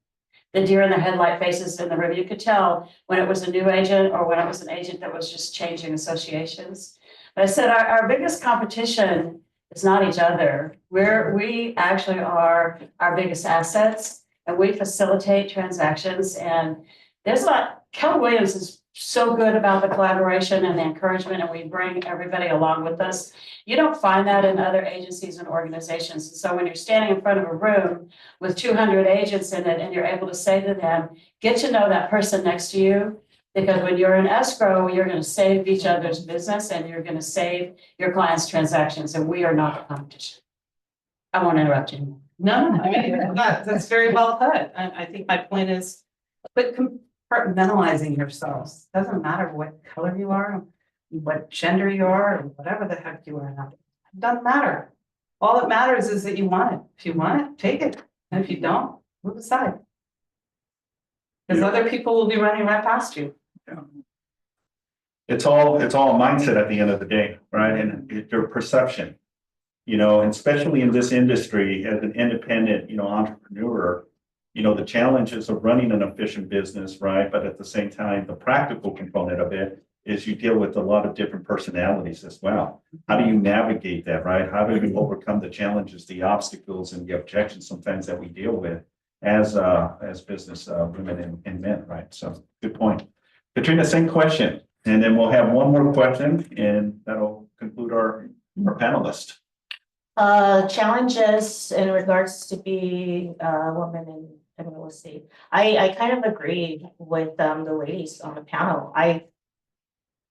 the deer in the headlight faces in the room. You could tell when it was a new agent or when it was an agent that was just changing associations. But I said, our biggest competition is not each other. We actually are our biggest assets and we facilitate transactions. And there's a lot, Keller Williams is so good about the collaboration and the encouragement, and we bring everybody along with us. You don't find that in other agencies and organizations. And so when you're standing in front of a room with 200 agents in it and you're able to say to them, get to know that person next to you, because when you're in escrow, you're going to save each other's business and you're going to save your clients' transactions, and we are not the competition. I won't interrupt you. No, I mean, that's very well put. I think my point is, quit compartmentalizing yourselves. Doesn't matter what color you are, what gender you are, or whatever the heck you are. It doesn't matter. All that matters is that you want it. If you want it, take it. And if you don't, move aside. Because other people will be running right past you. It's all a mindset at the end of the day, right? And your perception, you know, and especially in this industry as an independent, you know, entrepreneur, you know, the challenges of running an efficient business, right? But at the same time, the practical component of it is you deal with a lot of different personalities as well. How do you navigate that, right? How do you overcome the challenges, the obstacles and the objections sometimes that we deal with as business women and men, right? So good point. Katrina, same question. And then we'll have one more question and that'll conclude our panelist. Challenges in regards to being a woman in real estate. I kind of agree with the ladies on the panel. I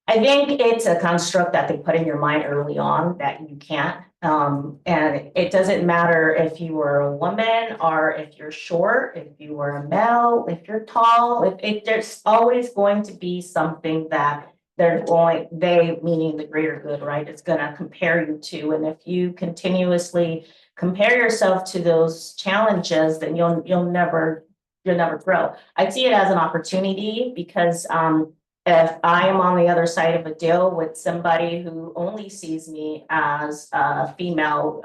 think it's a construct that they put in your mind early on that you can't. And it doesn't matter if you were a woman or if you're short, if you were a male, if you're tall, if there's always going to be something that they meaning the greater good, right? It's gonna compare you to. And if you continuously compare yourself to those challenges, then you'll never grow. I see it as an opportunity because if I am on the other side of a deal with somebody who only sees me as a female,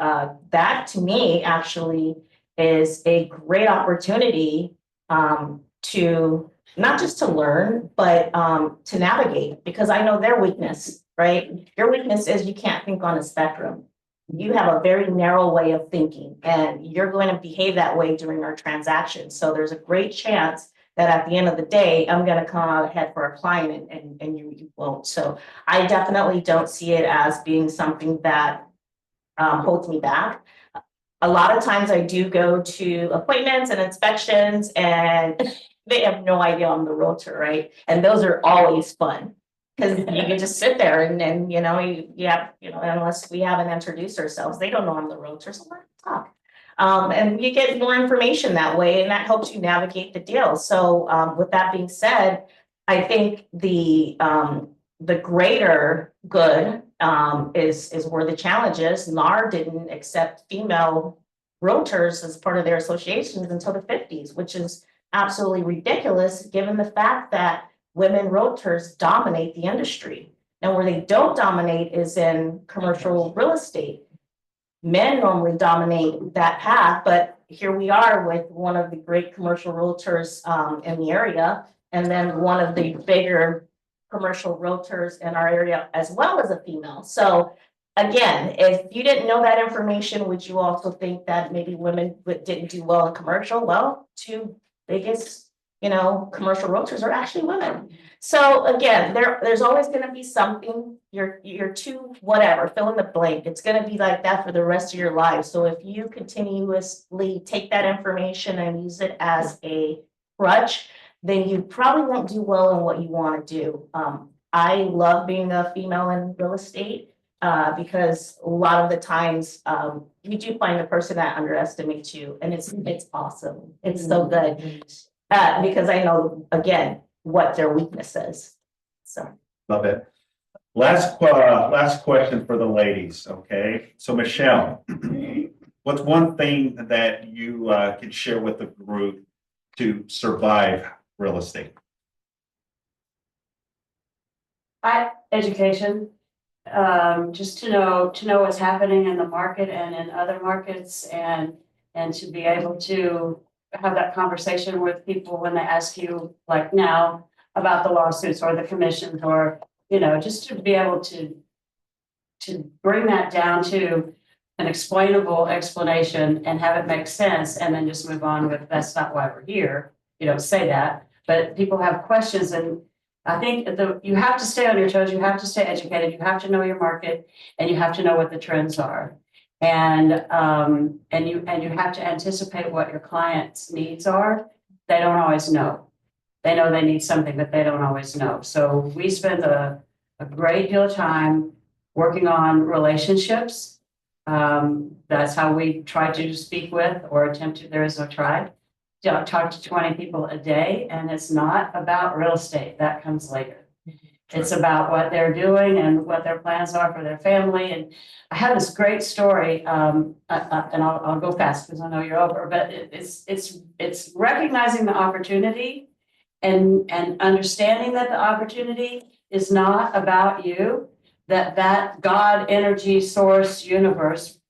that to me actually is a great opportunity to not just to learn, but to navigate, because I know their weakness, right? Your weakness is you can't think on a spectrum. you have a very narrow way of thinking and you're going to behave that way during our transaction. So there's a great chance that at the end of the day, I'm going to come out ahead for a client and you won't. So I definitely don't see it as being something that holds me back. A lot of times I do go to appointments and inspections and they have no idea I'm the realtor, right? And those are always fun. Because you can just sit there and then, you know, you have, you know, unless we haven't introduced ourselves, they don't know I'm the realtor, so let's talk. And you get more information that way, and that helps you navigate the deal. So with that being said, I think the greater good is where the challenge is. NAR didn't accept female realtors as part of their associations until the 50s, which is absolutely ridiculous given the fact that women realtors dominate the industry. And where they don't dominate is in commercial real estate. Men normally dominate that path, but here we are with one of the great commercial realtors in the area, and then one of the bigger commercial realtors in our area as well as a female. So again, if you didn't know that information, would you also think that maybe women didn't do well in commercial? Well, two biggest, you know, commercial realtors are actually women. So again, there's always going to be something, you're too whatever, fill in the blank. It's going to be like that for the rest of your life. So if you continuously take that information and use it as a crutch, then you probably won't do well in what you want to do. I love being a female in real estate because a lot of the times you do find a person that underestimates you, and it's awesome. It's so good. Because I know, again, what their weakness is. So. Love it. Last question for the ladies, okay? So Michelle, what's one thing that you can share with the group to survive real estate? Education, just to know what's happening in the market and in other markets, and to be able to have that conversation with people when they ask you, like now, about the lawsuits or the commissions, or, you know, just to be able to bring that down to an explainable explanation and have it make sense, and then just move on with, that's not why we're here. You don't say that, but people have questions, and I think you have to stay on your toes, you have to stay educated, you have to know your market, and you have to know what the trends are. And you have to anticipate what your clients' needs are. They don't always know. They know they need something, but they don't always know. So we spend a great deal of time working on relationships. That's how we try to speak with or attempt to, there is no try. Talk to 20 people a day, and it's not about real estate. That comes later. It's about what they're doing and what their plans are for their family. And I have this great story, and I'll go fast because I know you're over, but it's recognizing the opportunity and understanding that the opportunity is not about you, that God, energy, source, universe.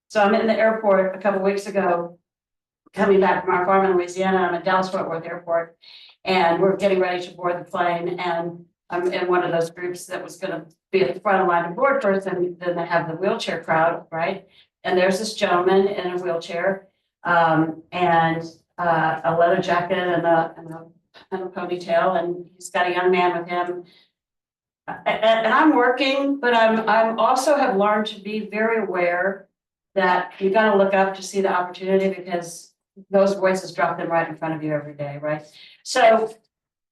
So I'm in the airport a couple of weeks ago, coming back from our farm in Louisiana. I'm at Dallas-Fort Worth Airport, and we're getting ready to board the plane, and I'm in one of those groups that was going to be at the front of the line to board first, and then they have the wheelchair crowd, right? And there's this gentleman in a wheelchair, and a leather jacket and a ponytail, and he's got a young man with him. And I'm working, but I'm also have learned to be very aware that you got to look up to see the opportunity, because those voices drop them right in front of you every day, right? So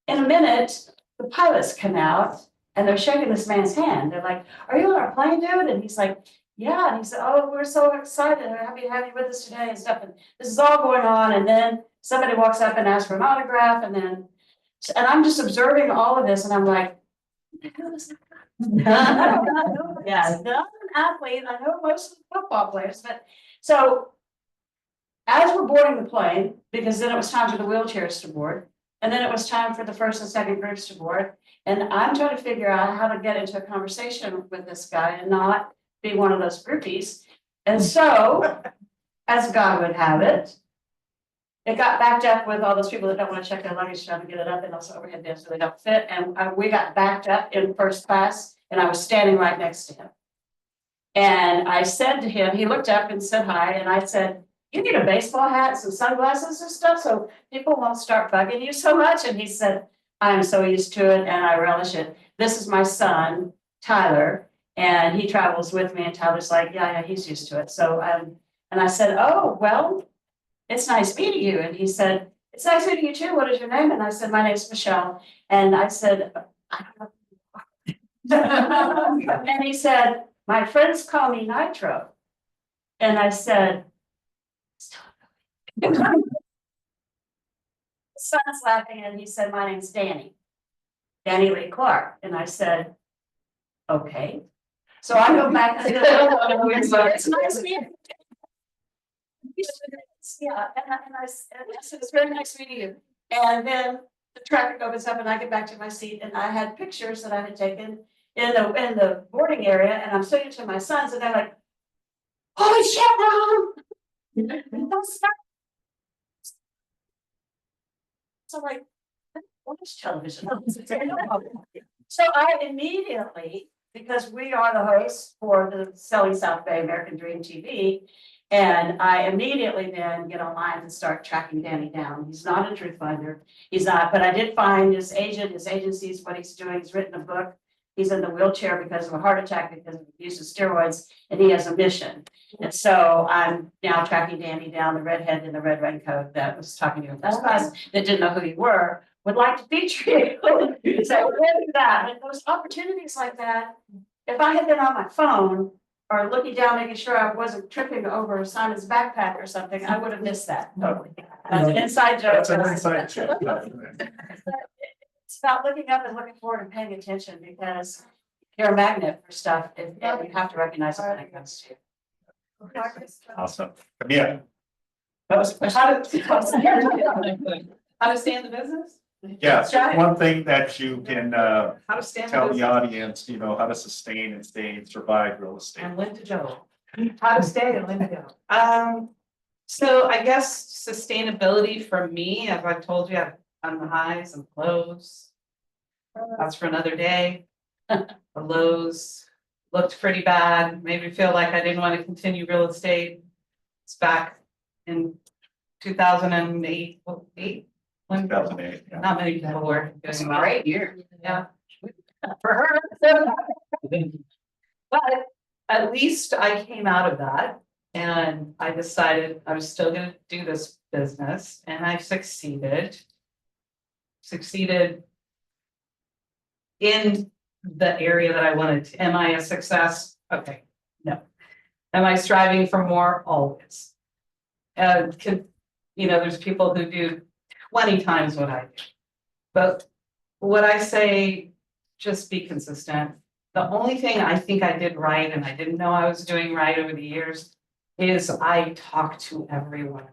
in a minute, the pilots come out and they're shaking this man's hand. They're like, "Are you on our plane, dude?" And he's like, "Yeah." And he said, "Oh, we're so excited. We're happy to have you with us today," and stuff. And this is all going on. And then somebody walks up and asks for an autograph. And I'm just observing all of this. And I'm like, yeah, no, athlete. I know most of the football players, but so as we're boarding the plane, because then it was time for the wheelchairs to board, and then it was time for the first and second groups to board, and I'm trying to figure out how to get into a conversation with this guy and not be one of those groupies. And so, as God would have it, it got backed up with all those people that don't want to check their luggage, trying to get it up, and also overhead bins so they don't fit. And we got backed up in first class, and I was standing right next to him. And I said to him, he looked up and said hi, and I said, you need a baseball hat, some sunglasses and stuff, so people won't start bugging you so much. And he said, I'm so used to it and I relish it. This is my son, Tyler, and he travels with me, and Tyler's like, yeah, he's used to it. So, and I said, oh, well, it's nice meeting you. And he said, it's nice meeting you too. What is your name? And I said, my name's Michelle. And I said, I don't know. And he said, my friends call me Nitro. And I said, son's laughing, and he said, my name's Danny. Danny Lee Clark. And I said, okay. So I go back to it's nice meeting you. Yeah, and I said, yes, it's very nice meeting you. And then the traffic opens up and I get back to my seat, and I had pictures that I had taken in the boarding area, and I'm singing to my sons, and they're like, holy shit, Mom! Don't stop. So like, watch television. So I immediately, because we are the hosts for the Selling South Bay American Dream TV, and I immediately then get online and start tracking Danny down. He's not a truth finder. He's not, but I did find his agent, his agency is what he's doing. He's written a book. He's in the wheelchair because of a heart attack because of use of steroids, and he has a mission. And so I'm now tracking Danny down, the redhead in the red raincoat that was talking to you in first class, that didn't know who you were, would like to feature you. So we're doing that. And those opportunities like that, if I had been on my phone or looking down, making sure I wasn't tripping over Simon's backpack or something, I would have missed that totally. That's an inside joke. That's an inside joke. It's about looking up and looking forward and paying attention, because you're a magnet for stuff, and you have to recognize it when it comes to you. Awesome. Yeah. How to stay in the business? Yeah, one thing that you can How to stay in the tell the business? audience, you know, how to sustain and stay and survive real estate. And when to go. How to stay and when to go. So I guess sustainability for me, as I've told you, on the highs and lows. That's for another day. The lows looked pretty bad, made me feel like I didn't want to continue real estate. It's back in 2008, when 2008. Yeah. not many people were doing well. Great year. Yeah. For her. But at least I came out of that, and I decided I was still gonna do this business, and I succeeded. Succeeded in the area that I wanted to. Am I a success? Okay, no. Am I striving for more? Always. You know, there's people who do 20 times what I do. But what I say, just be consistent. The only thing I think I did right, and I didn't know I was doing right over the years, is I talk to everyone.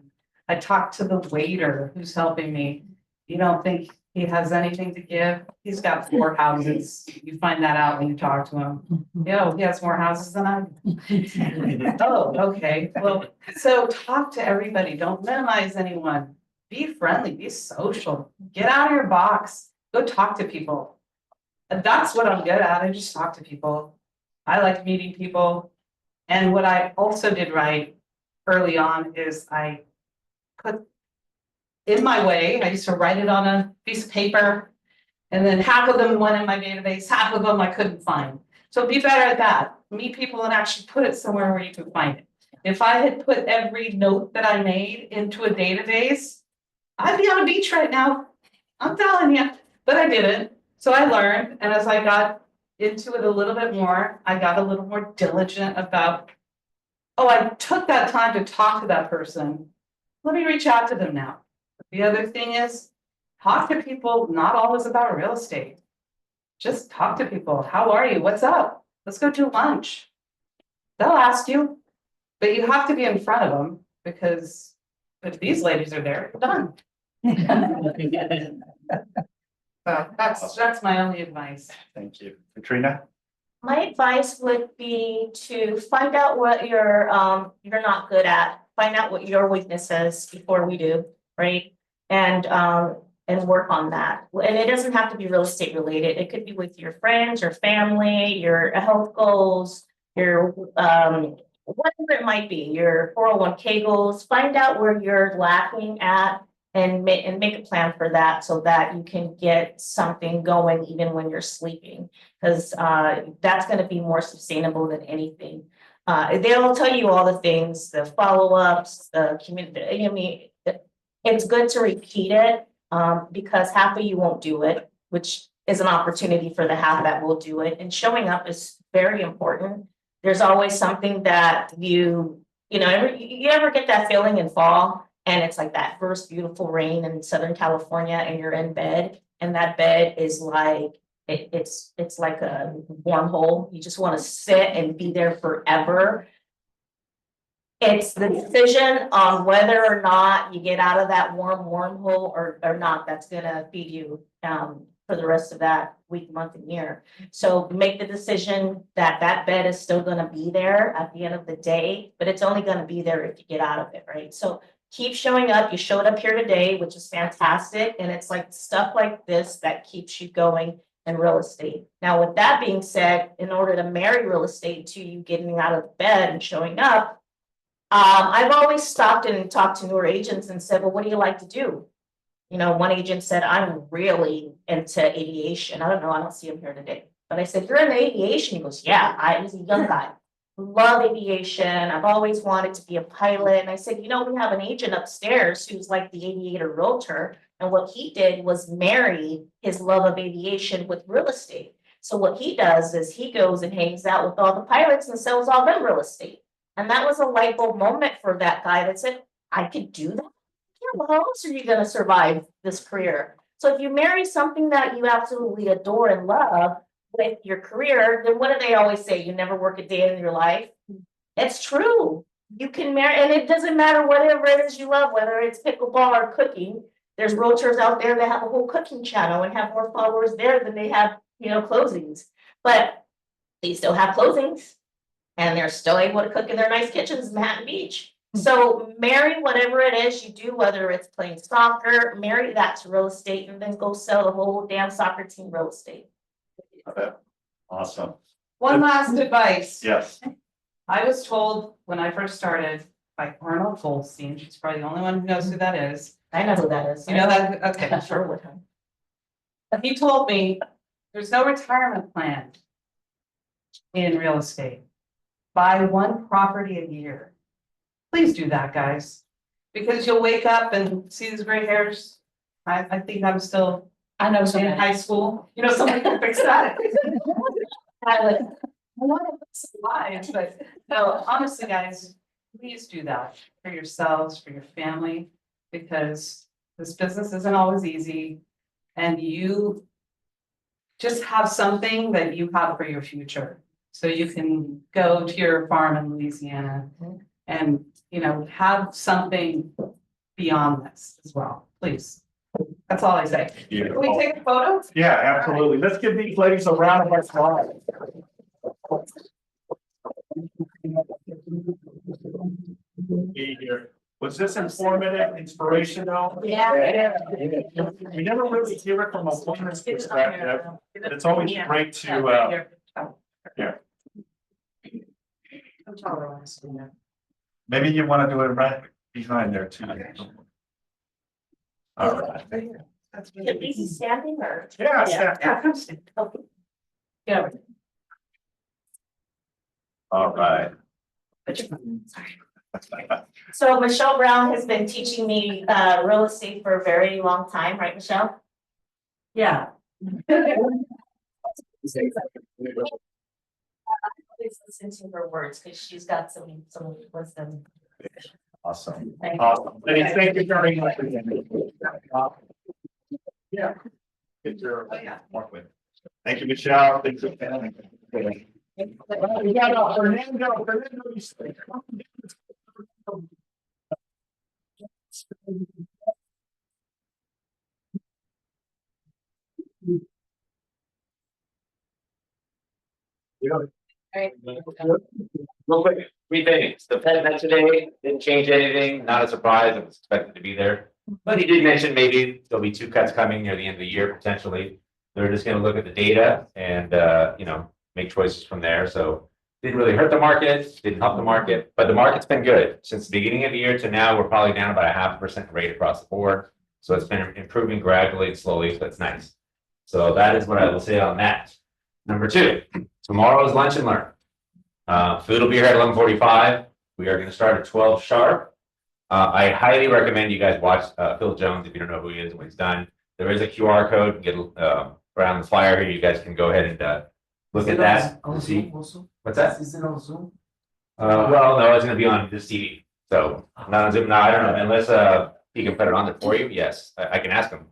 I talk to the waiter who's helping me. You don't think he has anything to give? He's got 4 houses. You find that out when you talk to him. Yo, he has more houses than I do. Oh, okay. Well, so talk to everybody. Don't minimize anyone. Be friendly, be social, get out of your box, go talk to people. And that's what I'm good at. I just talk to people. I like meeting people. And what I also did right early on is I put in my way, I used to write it on a piece of paper, and then half of them went in my database, half of them I couldn't find. So be better at that. Meet people and actually put it somewhere where you can find it. If I had put every note that I made into a database, I'd be on a beach right now. I'm telling you, but I didn't. So I learned, and as I got into it a little bit more, I got a little more diligent about, oh, I took that time to talk to that person. Let me reach out to them now. The other thing is, talk to people, not always about real estate. Just talk to people. How are you? What's up? Let's go do lunch. They'll ask you, but you have to be in front of them, because if these ladies are there, we're done. So that's my only advice. Thank you. Katrina? My advice would be to find out what you're not good at. Find out what your weakness is before we do, right? And work on that. And it doesn't have to be real estate related. It could be with your friends, your family, your health goals, your, whatever it might be, your 401k goals, find out where you're lacking at and make a plan for that so that you can get something going even when you're sleeping. Because that's going to be more sustainable than anything. They'll tell you all the things, the follow-ups, the community. I mean, it's good to repeat it because half of you won't do it, which is an opportunity for the half that will do it. And showing up is very important. There's always something that you ever get that feeling in fall and it's like that first beautiful rain in Southern California and you're in bed and that bed is like, it's like a wormhole. You just want to sit and be there forever. It's the decision on whether or not you get out of that wormhole or not that's gonna feed you for the rest of that week, month, and year. So make the decision that that bed is still gonna be there at the end of the day, but it's only gonna be there if you get out of it, right? So keep showing up. You showed up here today, which is fantastic. And it's like stuff like this that keeps you going in real estate. Now, with that being said, in order to marry real estate to you getting out of bed and showing up, I've always stopped and talked to newer agents and said, well, what do you like to do? You know, one agent said, I'm really into aviation. I don't know, I don't see him here today. But I said, you're into aviation? He goes, yeah, he's a young guy. Love aviation. I've always wanted to be a pilot. And I said, you know, we have an agent upstairs who's like the aviator realtor. And what he did was marry his love of aviation with real estate. So what he does is he goes and hangs out with all the pilots and sells all them real estate. And that was a light bulb moment for that guy that said, I could do that. Yeah, well, how else are you going to survive this career? So if you marry something that you absolutely adore and love with your career, then what do they always say? You never work a day in your life. It's true. You can marry, and it doesn't matter whatever it is you love, whether it's pickleball or cooking. There's realtors out there that have a whole cooking channel and have more followers there than they have, closings. But they still have closings. And they're still able to cook in their nice kitchens in Manhattan Beach. So marry whatever it is you do, whether it's playing soccer, marry that to real estate and then go sell the whole damn soccer team real estate. Okay. Awesome. One last advice. Yes. I was told when I first started by Arnold Goldstein, she's probably the only one who knows who that is. I know who that is. You know that? Okay. I'm sure with him. But he told me there's no retirement plan in real estate. Buy one property a year. Please do that, guys, because you'll wake up and see these gray hairs. I think I'm still, I know, in high school, somebody can fix that. I want to fix the lives, but no, honestly, guys, please do that for yourselves, for your family, because this business isn't always easy. And you just have something that you have for your future. So you can go to your farm in Louisiana and, have something beyond this as well, please. That's all I say. Can we take a photo? Yeah, absolutely. Let's give these ladies a round of applause. Here. Was this informative, inspirational? Yeah. We never really hear it from a woman's perspective. It's always great to, yeah. Maybe you want to do it right behind there too. All right. Is he standing or? Yeah, Yeah, come stand. Okay. Yeah. all right. So Michelle Brown has been teaching me real estate for a very long time, right, Michelle? Yeah. Always listen to her words because she's got some wisdom. Awesome. Thank you. Awesome. Thank you very much. Yeah. Get your mark with. Thank you, Michelle. Thank you. We got Fernando. Fernando, you stay. Real quick, 3 things. The Fed met today, didn't change anything, not a surprise, it was expected to be there. But he did mention maybe there'll be 2 cuts coming near the end of the year potentially. They're just gonna look at the data and make choices from there. So Didn't really hurt the market, didn't help the market, but the market's been good. Since the beginning of the year to now, we're probably down about a 0.5% rate across the board. So it's been improving gradually and slowly, so it's nice. So that is what I will say on that. Number two, tomorrow's lunch and learn. Food will be here at 11:45. We are going to start at 12 sharp. I highly recommend you guys watch Phil Jones if you don't know who he is and what he's done. There is a QR code. Get around the flyer here. You guys can go ahead and look at that. See what's that? Is it on Zoom? Well, no, it's going to be on this TV. So not on Zoom. No, I don't know unless he can put it on there for you. Yes, I can ask him.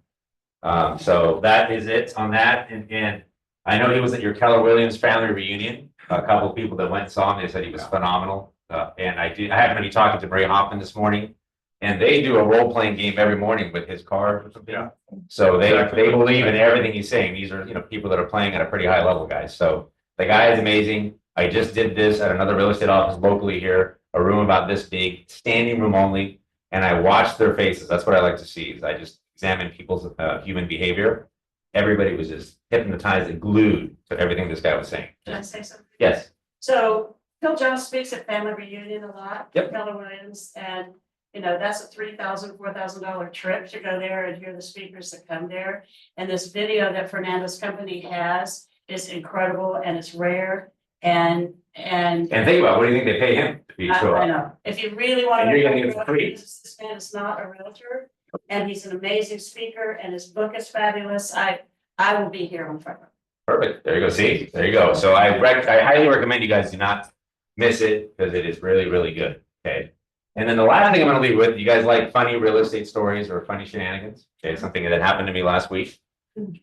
So that is it on that. And I know he was at your Keller Williams family reunion. A couple of people that went and saw him, they said he was phenomenal. And I happened to be talking to Marie Hoffman this morning, and they do a role-playing game every morning with his card or something. So they believe in everything he's saying. These are, people that are playing at a pretty high level, guys. So the guy is amazing. I just did this at another real estate office locally here, a room about this big, standing room only, and I watched their faces. That's what I like to see. Is I just examine people's human behavior. Everybody was just hypnotized and glued to everything this guy was saying. Can I say something? Yes. So Phil Jones speaks at family reunion a lot. Yep. Keller Williams, and that's a $3,000, $4,000 trip to go there and hear the speakers that come there. And this video that Fernando's company has is incredible and it's rare. And think about what do you think they pay him to be show I up? know, if you really want And to. you're gonna get it for free. This man is not a realtor and he's an amazing speaker and his book is fabulous. I will be here on Friday. Perfect. There you go. See, there you go. So I highly recommend you guys do not miss it because it is really, really good. Okay. And then the last thing I'm going to leave with, you guys like funny real estate stories or funny shenanigans? Okay. Something that happened to me last week.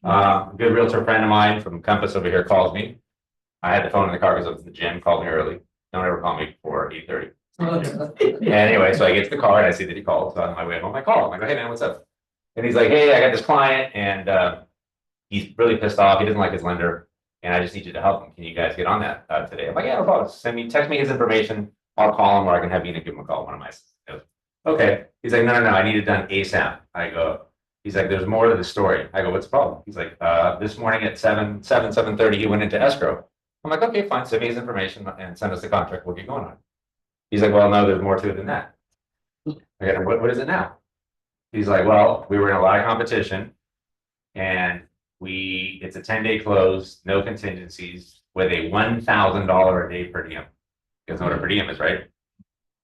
A good realtor friend of mine from Compass over here calls me. I had the phone in the car because I was at the gym, called me early. Don't ever call me before 8:30. Anyway, so I get to the car and I see that he called. So on my way home, I call him. I go, hey man, what's up? And he's like, hey, I got this client and he's really pissed off. He doesn't like his lender. And I just need you to help him. Can you guys get on that today? I'm like, yeah, no problem. Text me his information. I'll call him or I can have Ina give him a call. One of my assistants. Okay. He's like, no, I need it done ASAP. I go, he's like, there's more to the story. I go, what's the problem? He's like, this morning at 7:30, he went into escrow. I'm like, okay, fine. Send me his information and send us the contract. We'll get going on it. He's like, well, no, there's more to it than that. I go, what is it now? He's like, well, we were in a lot of competition and it's a 10-day close, no contingencies, with a $1,000 a day per diem. You guys know what a per diem is, right?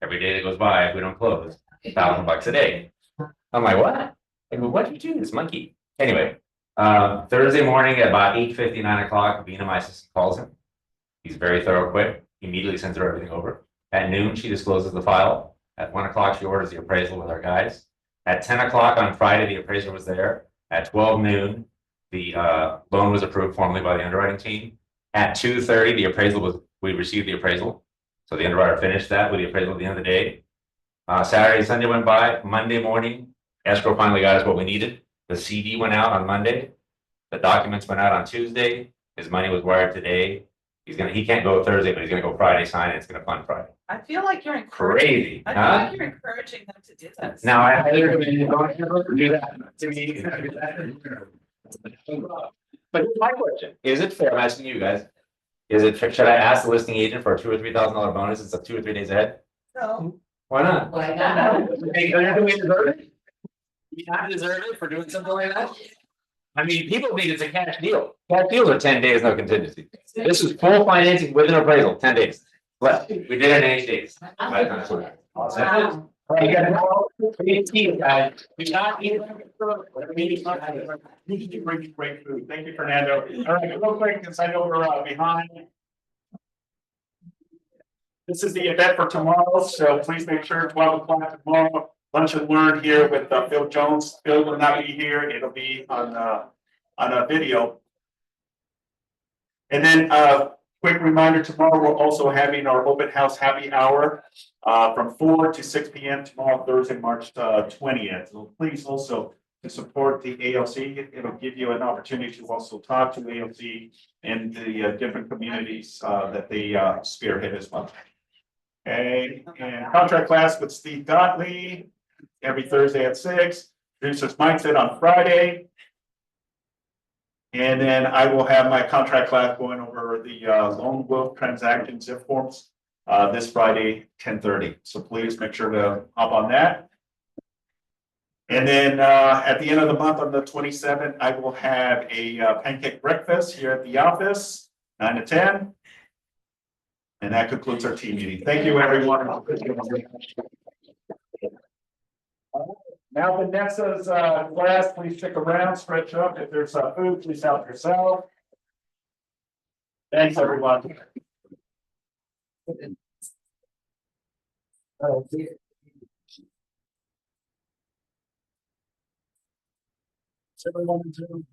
Every day that goes by, if we don't close, $1,000 a day. I'm like, what? I go, what did you do, this monkey? Anyway, Thursday morning at about 8:50, 9 o'clock, Vina, my assistant, calls him. He's very thorough, quick. He immediately sends her everything over. At noon, she discloses the file. At 1 o'clock, she orders the appraisal with our guys. At 10 o'clock on Friday, the appraiser was there. At 12 noon, the loan was approved formally by the underwriting team. At 2:30, we received the appraisal. So the underwriter finished that with the appraisal at the end of the day. Saturday, Sunday went by. Monday morning, escrow finally got us what we needed. The CD went out on Monday. The documents went out on Tuesday. His money was wired today. He can't go Thursday, but he's gonna go Friday, sign it. It's gonna fund Friday. I feel like you're Crazy, I feel huh? like you're encouraging them to do this. Now, I highly recommend you don't ever do that to me. But here's my question. Is it fair? I'm asking you guys. Should I ask the listing agent for a $2,000 or $3,000 bonus instead of 2 or 3 days ahead? No. Why not? Why not? Do we deserve it? Do we not deserve it for doing something like that? I mean, people think it's a cash deal. Cash deals are 10 days, no contingency. This is full financing with an appraisal, 10 days. Left. We did it in 8 days. Wow. You gotta know, guys. Do not eat. Great food. Thank you, Fernando. All right, real quick, because I know we're behind. This is the event for tomorrow, so please make sure 12 o'clock tomorrow, lunch and learn here with Phil Jones. Phil will not be here. It'll be on a video. And then quick reminder, tomorrow we're also having our open house happy hour from 4 to 6 p.m. tomorrow, Thursday, March 20th. So please also to support the ALC. It'll give you an opportunity to also talk to ALC and the different communities that they spearhead as well. Okay, and contract class with Steve Gottlieb every Thursday at 6. Producers Mindset on Friday. And then I will have my contract class going over the loan book transaction zip forms this Friday, 10:30. So please make sure to hop on that. And then at the end of the month, on the 27th, I will have a pancake breakfast here at the office, 9 to 10. And that concludes our team meeting. Thank you, everyone. Now Vanessa's class, please stick around, stretch up. If there's food, please help yourself. Thanks, everyone. Everyone in Zoom.